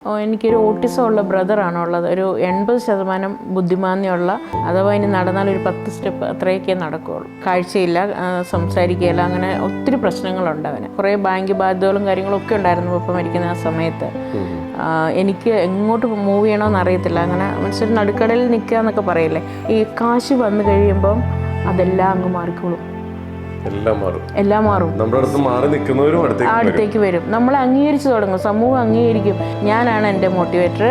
എനിക്കൊരു ഓട്ടിസം ഉള്ള ബ്രദറാണുള്ളത്. ഒരു 80% ബുദ്ധിമാന്യമുള്ള, അഥവാ ഇനി നടന്നാൽ ഒരു 10 സ്റ്റെപ്പ് അത്രയൊക്കെ നടക്കുകയുള്ളൂ. കാഴ്ചയില്ല, സംസാരിക്കുകയില്ല, അങ്ങനെ ഒത്തിരി പ്രശ്നങ്ങളുണ്ട് അവന്. കുറേ ബാങ്ക് ബാധ്യതകളും കാര്യങ്ങളും ഒക്കെ ഉണ്ടായിരുന്നു ഇപ്പം മരിക്കുന്ന ആ സമയത്ത്. എനിക്ക് എങ്ങോട്ട് മൂവ് ചെയ്യണമെന്ന് അറിയത്തില്ല. അങ്ങനെ മനസ്സിൽ നടുക്കടലിൽ നിൽക്കുക എന്നൊക്കെ പറയില്ലേ, ഈ കാശ് വന്നു കഴിയുമ്പം അതെല്ലാം അങ്ങ് മാറിക്കോളും. എല്ലാം മാറും. അടുത്തേക്ക് വരും. നമ്മൾ അംഗീകരിച്ചു തുടങ്ങും, സമൂഹം അംഗീകരിക്കും. ഞാനാണ് എൻ്റെ മോട്ടിവേറ്റർ,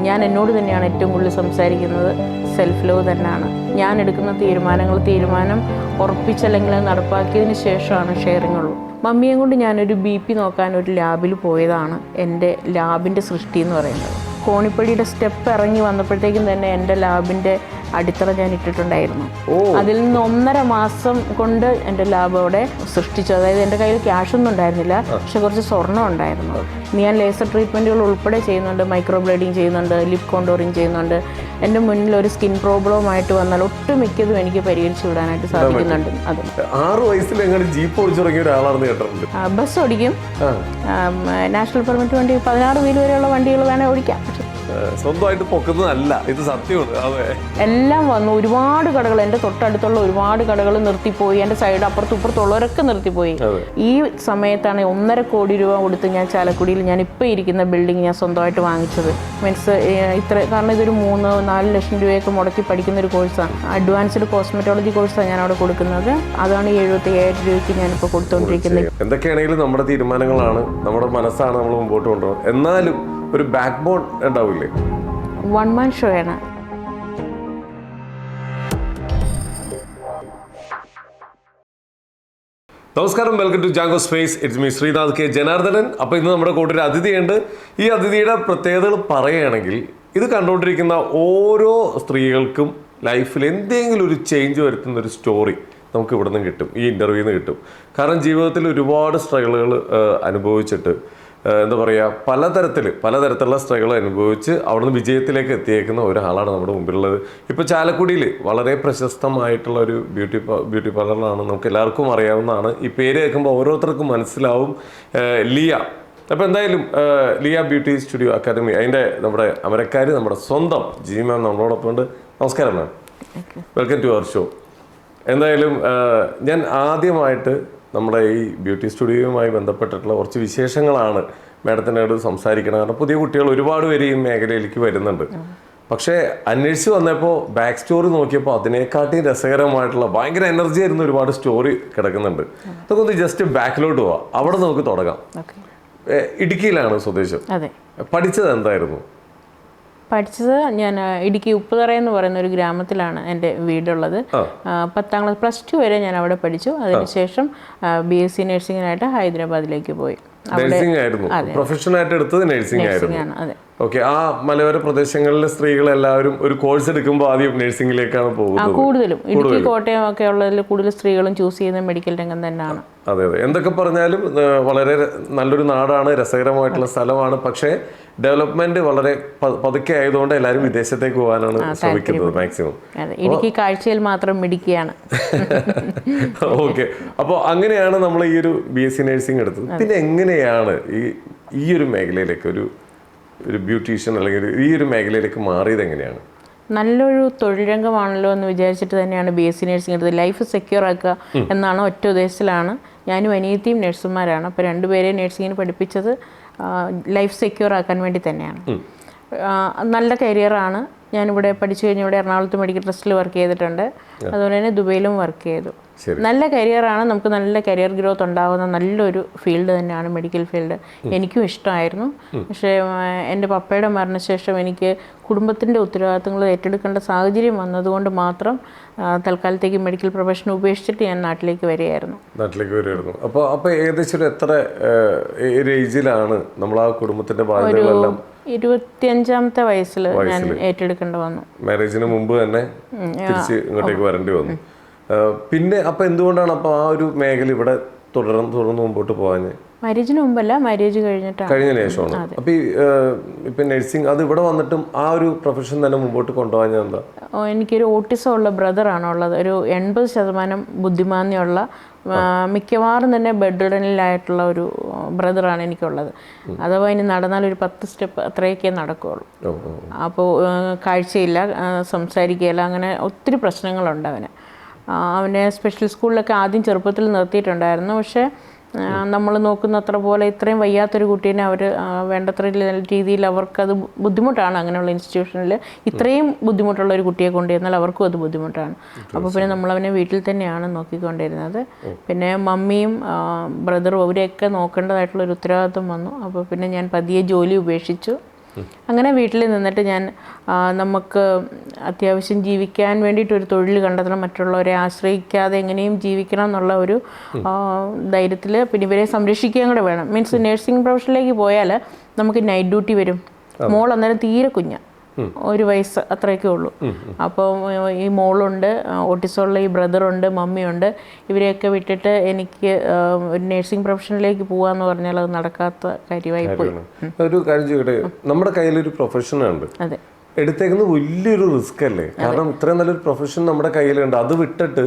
ഞാൻ എന്നോട് തന്നെയാണ് ഏറ്റവും കൂടുതൽ സംസാരിക്കുന്നത്. സെൽഫ് ലവ് തന്നെയാണ്. ഞാൻ എടുക്കുന്ന തീരുമാനം ഉറപ്പിച്ചല്ലെങ്കിൽ അത് നടപ്പാക്കിയതിന് ശേഷമാണ് ഷെയറിങ് ഉള്ളൂ. മമ്മിയെ കൊണ്ട് ഞാനൊരു BP നോക്കാൻ ഒരു ലാബിൽ പോയതാണ് എൻ്റെ ലാബിൻ്റെ സൃഷ്ടി എന്ന് പറയുന്നത്. കോണിപ്പടിയുടെ സ്റ്റെപ്പ് ഇറങ്ങി വന്നപ്പോഴത്തേക്കും തന്നെ എൻ്റെ ലാബിൻ്റെ അടിത്തറ ഞാൻ ഇട്ടിട്ടുണ്ടായിരുന്നു. അതിൽ നിന്ന് 1.5 മാസം കൊണ്ട് എൻ്റെ ലാബ് അവിടെ സൃഷ്ടിച്ചു. അതായത് എൻ്റെ കയ്യിൽ ക്യാഷൊന്നും ഉണ്ടായിരുന്നില്ല, പക്ഷെ കുറച്ച് സ്വർണ്ണം ഉണ്ടായിരുന്നു. ഞാൻ ലേസർ ട്രീറ്റ്മെൻറ്റുകൾ ഉൾപ്പെടെ ചെയ്യുന്നുണ്ട്, മൈക്രോ ബ്ലേഡിങ് ചെയ്യുന്നുണ്ട്, ലിപ് കോണ്ടോറിങ് ചെയ്യുന്നുണ്ട്. എൻ്റെ മുന്നിൽ ഒരു സ്കിൻ പ്രോബ്ലമായിട്ട് വന്നാൽ ഒട്ടുമിക്കതും എനിക്ക് പരിഹരിച്ചു വിടാനായിട്ട് സാധിക്കുന്നുണ്ട്. അത് 6 വയസ്സിൽ ജീപ്പ് ഓടിച്ചു തുടങ്ങിയ ഒരാളാണെന്ന് കേട്ടിട്ടുണ്ട്. ബസ് ഓടിക്കും, നാഷണൽ പെർമിറ്റ് വണ്ടി 16 വീൽ വരെയുള്ള വണ്ടികൾ വേണേൽ ഓടിക്കാം. സ്വന്തമായിട്ട് പൊക്കുന്നതല്ല, ഇത് സത്യമാണ്. എല്ലാം വന്നു. ഒരുപാട് കടകൾ, എൻ്റെ തൊട്ടടുത്തുള്ള ഒരുപാട് കടകൾ നിർത്തിപ്പോയി. എൻ്റെ സൈഡ് അപ്പുറത്തും ഇപ്പുറത്തുള്ളവരൊക്കെ നിർത്തിപ്പോയി. ഈ സമയത്താണ് 1.5 കോടി രൂപ കൊടുത്ത് ഞാൻ ചാലക്കുടിയിൽ ഞാൻ ഇപ്പോൾ ഇരിക്കുന്ന ബിൽഡിംഗ് ഞാൻ സ്വന്തമായിട്ട് വാങ്ങിച്ചത്. മീൻസ് കാരണം ഇതൊരു 3-4 ലക്ഷം രൂപയൊക്കെ മുടക്കി പഠിക്കുന്ന ഒരു കോഴ്സാണ്. അഡ്വാൻസ്ഡ് കോസ്മെറ്റോളജി കോഴ്സാണ് ഞാൻ അവിടെ കൊടുക്കുന്നത്. അതാണ് 75,000 രൂപയ്ക്ക് ഞാനിപ്പോൾ കൊടുത്തുകൊണ്ടിരിക്കുന്നത്. എന്തൊക്കെയാണെങ്കിലും നമ്മുടെ തീരുമാനങ്ങളാണ്, നമ്മുടെ മനസ്സാണ് നമ്മൾ മുമ്പോട്ട് കൊണ്ടുപോകുന്നത്. എന്നാലും ഒരു ബാക്ക് ബോൺ ഉണ്ടാവില്ലേ? 1 man ഷോ ആണ്. നമസ്കാരം, welcome to Django space. It's me Sreenath K Janardhanan. അപ്പോൾ ഇന്ന് നമ്മുടെ കൂടെ ഒരു അതിഥിയുണ്ട്. ഈ അതിഥിയുടെ പ്രത്യേകതകൾ പറയുകയാണെങ്കിൽ, ഇത് കണ്ടുകൊണ്ടിരിക്കുന്ന ഓരോ സ്ത്രീകൾക്കും ലൈഫിൽ എന്തെങ്കിലും ഒരു ചേഞ്ച് വരുത്തുന്ന ഒരു സ്റ്റോറി നമുക്ക് ഇവിടെ നിന്ന് കിട്ടും, ഈ ഇൻ്റർവ്യൂന്ന് കിട്ടും. കാരണം ജീവിതത്തിൽ ഒരുപാട് സ്ട്രഗിളുകൾ അനുഭവിച്ചിട്ട് എന്താ പറയുക, പലതരത്തിലുള്ള സ്ട്രഗിൾ അനുഭവിച്ച് അവിടുന്ന് വിജയത്തിലേക്ക് എത്തിയേക്കുന്ന ഒരാളാണ് നമ്മുടെ മുമ്പിലുള്ളത്. ഇപ്പോൾ ചാലക്കുടിയിൽ വളരെ പ്രശസ്തമായിട്ടുള്ള ഒരു ബ്യൂട്ടി പാർലറാണ്, നമുക്ക് എല്ലാവർക്കും അറിയാവുന്നതാണ്. ഈ പേര് കേൾക്കുമ്പോൾ ഓരോരുത്തർക്കും മനസ്സിലാവും, ലിയ. അപ്പോൾ എന്തായാലും ലിയ ബ്യൂട്ടി സ്റ്റുഡിയോ അക്കാദമി, അതിൻ്റെ നമ്മുടെ അമരക്കാർ, നമ്മുടെ സ്വന്തം ജി മാം നമ്മളോടൊപ്പം ഉണ്ട്. നമസ്കാരം മാം, വെൽക്കം ടു അവർ ഷോ. എന്തായാലും ഞാൻ ആദ്യമായിട്ട് നമ്മുടെ ഈ ബ്യൂട്ടി സ്റ്റുഡിയോയുമായി ബന്ധപ്പെട്ടിട്ടുള്ള കുറച്ച് വിശേഷങ്ങളാണ് മാഡത്തിനോട് സംസാരിക്കണം. കാരണം പുതിയ കുട്ടികൾ ഒരുപാട് പേര് ഈ മേഖലയിലേക്ക് വരുന്നുണ്ട്. പക്ഷേ അന്വേഷിച്ച് വന്നപ്പോൾ ബാക്ക് സ്റ്റോറി നോക്കിയപ്പോൾ അതിനെക്കാട്ടി രസകരമായിട്ടുള്ള ഭയങ്കര എനർജി ആയിരുന്ന ഒരുപാട് സ്റ്റോറി കിടക്കുന്നുണ്ട്. അതൊക്കെ ഒന്ന് ജസ്റ്റ് ബാക്കിലോട്ട് പോവാം, അവിടെ നമുക്ക് തുടങ്ങാം. ഇടുക്കിയിലാണ് സ്വദേശം. പഠിച്ചത് എന്തായിരുന്നു? പഠിച്ചത് ഞാൻ ഇടുക്കി ഉപ്പുതറ എന്ന് പറയുന്ന ഒരു ഗ്രാമത്തിലാണ് എൻ്റെ വീടുള്ളത്. 10ാം ക്ലാസ് +2 വരെ ഞാൻ അവിടെ പഠിച്ചു. അതിനുശേഷം BSc നഴ്സിംഗിനായിട്ട് ഹൈദരാബാദിലേക്ക് പോയി. പ്രൊഫഷനായിട്ട് എടുത്തത് നഴ്സിംഗ് ആയിരുന്നു. ഓക്കെ. ആ മലയോര പ്രദേശങ്ങളിലെ സ്ത്രീകൾ എല്ലാവരും ഒരു കോഴ്സ് എടുക്കുമ്പോൾ ആദ്യം നഴ്സിംഗിലേക്കാണ് പോകുന്നത്. കൂടുതലും ഇടുക്കി കോട്ടയം ഒക്കെ ഉള്ളതിൽ കൂടുതൽ സ്ത്രീകളും ചൂസ് ചെയ്യുന്ന മെഡിക്കൽ രംഗം തന്നെയാണ്. അതെ. എന്തൊക്കെ പറഞ്ഞാലും വളരെ നല്ലൊരു നാടാണ്, രസകരമായിട്ടുള്ള സ്ഥലമാണ്. പക്ഷേ ഡെവലപ്മെന്റ് വളരെ പതുക്കെ ആയതുകൊണ്ട് എല്ലാവരും വിദേശത്തേക്ക് പോകാനാണ് ശ്രമിക്കുന്നത് മാക്സിമം. ഇടുക്കി കാഴ്ചയിൽ മാത്രം മിടുക്കിയാണ്. ഓക്കെ. അപ്പോൾ അങ്ങനെയാണ് നമ്മൾ ഈ ഒരു BSc നഴ്സിംഗ് എടുത്തത്. പിന്നെ എങ്ങനെയാണ് ഈ ഒരു മേഖലയിലേക്ക് ഒരു ബ്യൂട്ടീഷ്യൻ അല്ലെങ്കിൽ ഈ ഒരു മേഖലയിലേക്ക് മാറിയത് എങ്ങനെയാണ്? നല്ലൊരു തൊഴിൽ രംഗമാണല്ലോ എന്ന് വിചാരിച്ചിട്ട് തന്നെയാണ് BSc നഴ്സിംഗ് എടുത്തത്. ലൈഫ് സെക്യൂർ ആക്കുക എന്നാണ് ഒറ്റ ഉദ്ദേശത്തിലാണ്. ഞാനും അനിയത്തിയും നഴ്സുമാരാണ്. അപ്പോൾ 2 പേരെ നഴ്സിങ്ങിന് പഠിപ്പിച്ചത് ലൈഫ് സെക്യൂർ ആക്കാൻ വേണ്ടി തന്നെയാണ്. നല്ല കരിയറാണ്. ഞാനിവിടെ പഠിച്ചു കഴിഞ്ഞ് ഇവിടെ എറണാകുളത്ത് മെഡിക്കൽ ട്രസ്റ്റിൽ വർക്ക് ചെയ്തിട്ടുണ്ട്. അതുപോലെ തന്നെ ദുബൈയിലും വർക്ക് ചെയ്തു. നല്ല കരിയറാണ്. നമുക്ക് നല്ല കരിയർ ഗ്രോത്ത് ഉണ്ടാകുന്ന നല്ലൊരു ഫീൽഡ് തന്നെയാണ് മെഡിക്കൽ ഫീൽഡ്. എനിക്കും ഇഷ്ടമായിരുന്നു. പക്ഷേ എൻ്റെ പപ്പയുടെ മരണശേഷം എനിക്ക് കുടുംബത്തിൻ്റെ ഉത്തരവാദിത്തങ്ങൾ ഏറ്റെടുക്കേണ്ട സാഹചര്യം വന്നതുകൊണ്ട് മാത്രം തൽക്കാലത്തേക്ക് മെഡിക്കൽ പ്രൊഫഷൻ ഉപേക്ഷിച്ചിട്ട് ഞാൻ നാട്ടിലേക്ക് വരികയായിരുന്നു. അപ്പോൾ ഏകദേശം എത്ര ഏജിലാണ് നമ്മൾ ആ കുടുംബത്തിൻ്റെ ബാധ്യതകളെല്ലാം? 25ാമത്തെ വയസ്സിൽ ഞാൻ ഏറ്റെടുക്കേണ്ടി വന്നു. മാരേജിന് മുമ്പ് തന്നെ തിരിച്ച് ഇങ്ങോട്ടേക്ക് വരേണ്ടി വന്നു. പിന്നെ അപ്പോൾ എന്തുകൊണ്ടാണ് അപ്പോൾ ആ ഒരു മേഖല ഇവിടെ തുടർന്ന് മുമ്പോട്ട് പോകാൻ? മാരേജിന് മുമ്പല്ല, മാരേജ് കഴിഞ്ഞ ശേഷമാണ്. അപ്പോൾ ഇപ്പം നഴ്സിംഗ് അത് ഇവിടെ വന്നിട്ടും ആ ഒരു പ്രൊഫഷൻ തന്നെ മുമ്പോട്ട് കൊണ്ടുപോകാൻ എന്താ? എനിക്കൊരു ഓട്ടിസം ഉള്ള ബ്രദറാണുള്ളത്. ഒരു 80% ബുദ്ധിമാന്യമുള്ള, മിക്കവാറും തന്നെ ബെഡ് റിഡനിലായിട്ടുള്ള ഒരു ബ്രദറാണ് എനിക്കുള്ളത്. അഥവാ ഇനി നടന്നാൽ ഒരു 10 സ്റ്റെപ്പ് അത്രയൊക്കെ നടക്കുകയുള്ളൂ. അപ്പോൾ കാഴ്ചയില്ല, സംസാരിക്കുകയില്ല, അങ്ങനെ ഒത്തിരി പ്രശ്നങ്ങളുണ്ട് അവന്. അവനെ സ്പെഷ്യൽ സ്കൂളിലൊക്കെ ആദ്യം ചെറുപ്പത്തിൽ നിർത്തിയിട്ടുണ്ടായിരുന്നു. പക്ഷേ നമ്മൾ നോക്കുന്നത്ര പോലെ ഇത്രയും വയ്യാത്തൊരു കുട്ടീനെ അവർ വേണ്ടത്ര രീതിയിൽ അവർക്കത് ബുദ്ധിമുട്ടാണ്. അങ്ങനെയുള്ള ഇൻസ്റ്റിറ്റ്യൂഷനിൽ ഇത്രയും ബുദ്ധിമുട്ടുള്ള ഒരു കുട്ടിയെ കൊണ്ടുവന്നാൽ അവർക്കും അത് ബുദ്ധിമുട്ടാണ്. അപ്പോൾ പിന്നെ നമ്മളവനെ വീട്ടിൽ തന്നെയാണ് നോക്കിക്കൊണ്ടിരുന്നത്. പിന്നെ മമ്മിയും ബ്രദറും അവരെയൊക്കെ നോക്കേണ്ടതായിട്ടുള്ളൊരു ഉത്തരവാദിത്വം വന്നു. അപ്പോൾ പിന്നെ ഞാൻ പതിയെ ജോലി ഉപേക്ഷിച്ചു. അങ്ങനെ വീട്ടിൽ നിന്നിട്ട് ഞാൻ നമുക്ക് അത്യാവശ്യം ജീവിക്കാൻ വേണ്ടിയിട്ടൊരു തൊഴിൽ കണ്ടെത്തണം, മറ്റുള്ളവരെ ആശ്രയിക്കാതെ എങ്ങനെയും ജീവിക്കണം എന്നുള്ള ഒരു ധൈര്യത്തിൽ പിന്നെ ഇവരെ സംരക്ഷിക്കാൻ കൂടെ വേണം. മീൻസ് നഴ്സിംഗ് പ്രൊഫഷനിലേക്ക് പോയാൽ നമുക്ക് നൈറ്റ് ഡ്യൂട്ടി വരും. മോൾ അന്നേരം തീരെ കുഞ്ഞ, 1 വയസ്സ് അത്രയൊക്കെ ഉള്ളൂ. അപ്പോൾ ഈ മോളുണ്ട്, ഓട്ടിസമുള്ള ഈ ബ്രദറുണ്ട്, മമ്മിയുണ്ട്. ഇവരെയൊക്കെ വിട്ടിട്ട് എനിക്ക് ഒരു നഴ്സിംഗ് പ്രൊഫഷനിലേക്ക് പോകാന്ന് പറഞ്ഞാൽ അത് നടക്കാത്ത കാര്യമായി പോയി. ഒരു കാര്യം ചെയ്യട്ടെ, നമ്മുടെ കയ്യിലൊരു പ്രൊഫഷനുണ്ട്, അതെ, എടുത്തേക്കുന്നത് വലിയൊരു റിസ്ക് അല്ലേ? കാരണം ഇത്രയും നല്ലൊരു പ്രൊഫഷൻ നമ്മുടെ കയ്യിലുണ്ട്. അത് വിട്ടിട്ട്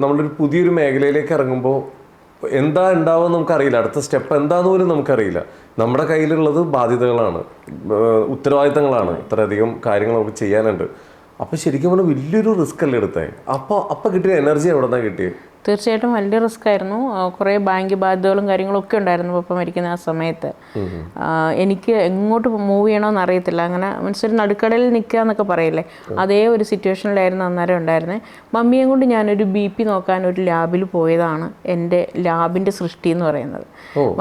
നമ്മളൊരു പുതിയൊരു മേഖലയിലേക്ക് ഇറങ്ങുമ്പോൾ എന്താ ഉണ്ടാവുക നമുക്കറിയില്ല. അടുത്ത സ്റ്റെപ്പ് എന്താന്ന് പോലും നമുക്കറിയില്ല. നമ്മുടെ കയ്യിലുള്ളത് ബാധ്യതകളാണ്, ഉത്തരവാദിത്തങ്ങളാണ്. ഇത്രയധികം കാര്യങ്ങൾ നമുക്ക് ചെയ്യാനുണ്ട്. അപ്പോൾ ശരിക്കും പറഞ്ഞാൽ വലിയൊരു റിസ്ക് അല്ലേ എടുത്തേ? അപ്പോൾ കിട്ടിയ എനർജി എവിടെ നിന്നാണ് കിട്ടിയത്? തീർച്ചയായിട്ടും വലിയ റിസ്ക് ആയിരുന്നു. കുറേ ബാങ്ക് ബാധ്യതകളും കാര്യങ്ങളൊക്കെ ഉണ്ടായിരുന്നു പപ്പ മരിക്കുന്ന ആ സമയത്ത്. എനിക്ക് എങ്ങോട്ട് മൂവ് ചെയ്യണമെന്ന് അറിയത്തില്ല. അങ്ങനെ മീൻസ് ഒരു നടുക്കടലിൽ നിൽക്കുക എന്നൊക്കെ പറയില്ലേ, അതേ ഒരു സിറ്റുവേഷനിലായിരുന്നു അന്നേരം ഉണ്ടായിരുന്നത്. മമ്മിയും കൊണ്ട് ഞാനൊരു BP നോക്കാൻ ഒരു ലാബിൽ പോയതാണ് എൻ്റെ ലാബിൻ്റെ സൃഷ്ടി എന്ന് പറയുന്നത്.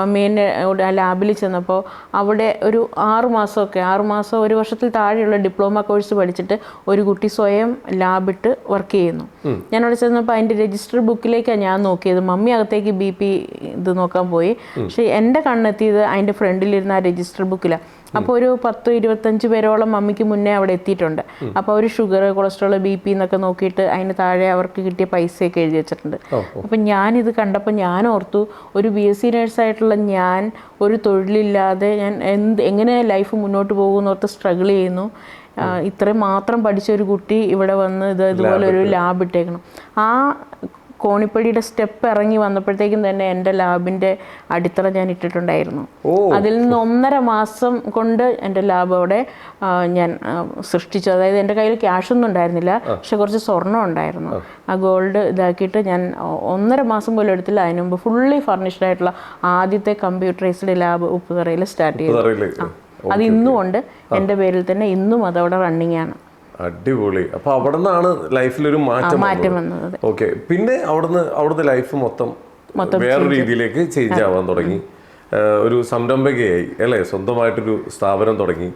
മമ്മീൻ്റെ ആ ലാബിൽ ചെന്നപ്പോൾ അവിടെ ഒരു 6 മാസം 1 വർഷത്തിൽ താഴെയുള്ള ഡിപ്ലോമ കോഴ്സ് പഠിച്ചിട്ട് ഒരു കുട്ടി സ്വയം ലാബിട്ട് വർക്ക് ചെയ്യുന്നു. ഞാനവിടെ ചെന്നപ്പോൾ അതിൻ്റെ രജിസ്റ്റർ ബുക്കിലേക്കാണ് ഞാൻ നോക്കിയത്. മമ്മി അകത്തേക്ക് BP ഇത് നോക്കാൻ പോയി. പക്ഷേ എൻ്റെ കണ്ണെത്തിയത് അതിൻ്റെ ഫ്രണ്ടിലിരുന്ന ആ രജിസ്റ്റർ ബുക്കിലാണ്. അപ്പോൾ ഒരു 10-25 പേരോളം മമ്മിക്ക് മുന്നേ അവിടെ എത്തിയിട്ടുണ്ട്. അപ്പോൾ അവർ ഷുഗർ, കൊളസ്ട്രോൾ, BP എന്നൊക്കെ നോക്കിയിട്ട് അതിന് താഴെ അവർക്ക് കിട്ടിയ പൈസയൊക്കെ എഴുതി വെച്ചിട്ടുണ്ട്. അപ്പം ഞാനിത് കണ്ടപ്പോൾ ഞാൻ ഓർത്തു, ഒരു BSc നേഴ്സായിട്ടുള്ള ഞാൻ ഒരു തൊഴിലില്ലാതെ ഞാൻ എങ്ങനെ ലൈഫ് മുന്നോട്ട് പോകുമെന്നോർത്ത് സ്ട്രഗിൾ ചെയ്യുന്നു. ഇത്രയും മാത്രം പഠിച്ച ഒരു കുട്ടി ഇവിടെ വന്ന് ഇതുപോലെ ഒരു ലാബ് ഇട്ടേക്കണം. ആ കോണിപ്പടിയുടെ സ്റ്റെപ്പ് ഇറങ്ങി വന്നപ്പോഴത്തേക്കും തന്നെ എൻ്റെ ലാബിൻ്റെ അടിത്തറ ഞാൻ ഇട്ടിട്ടുണ്ടായിരുന്നു. അതിൽ നിന്ന് 1.5 മാസം കൊണ്ട് എൻ്റെ ലാബ് അവിടെ ഞാൻ സൃഷ്ടിച്ചു. അതായത് എൻ്റെ കയ്യിൽ ക്യാഷൊന്നും ഉണ്ടായിരുന്നില്ല, പക്ഷെ കുറച്ച് സ്വർണ്ണം ഉണ്ടായിരുന്നു. ആ ഗോൾഡ് ഇതാക്കിയിട്ട് ഞാൻ 1.5 മാസം പോലും എടുത്തില്ല. അതിന് മുമ്പ് ഫുള്ളി ഫർണിഷ്ഡ് ആയിട്ടുള്ള ആദ്യത്തെ കമ്പ്യൂട്ടറൈസ്ഡ് ലാബ് ഉപ്പുതറയിൽ സ്റ്റാർട്ട് ചെയ്തു. അത് ഇന്നും ഉണ്ട് എൻ്റെ പേരിൽ തന്നെ, ഇന്നും അതവിടെ റണ്ണിങ് ആണ്. അടിപൊളി. അപ്പൊ അവിടെ നിന്നാണ് ലൈഫിലൊരു മാറ്റം വന്നത്. ഓക്കെ, പിന്നെ അവിടുന്ന് ലൈഫ് മൊത്തം വേറൊരു രീതിയിലേക്ക് ചേഞ്ച് ആവാൻ തുടങ്ങി. ഒരു സംരംഭകയായി അല്ലേ, സ്വന്തമായിട്ടൊരു സ്ഥാപനം തുടങ്ങി.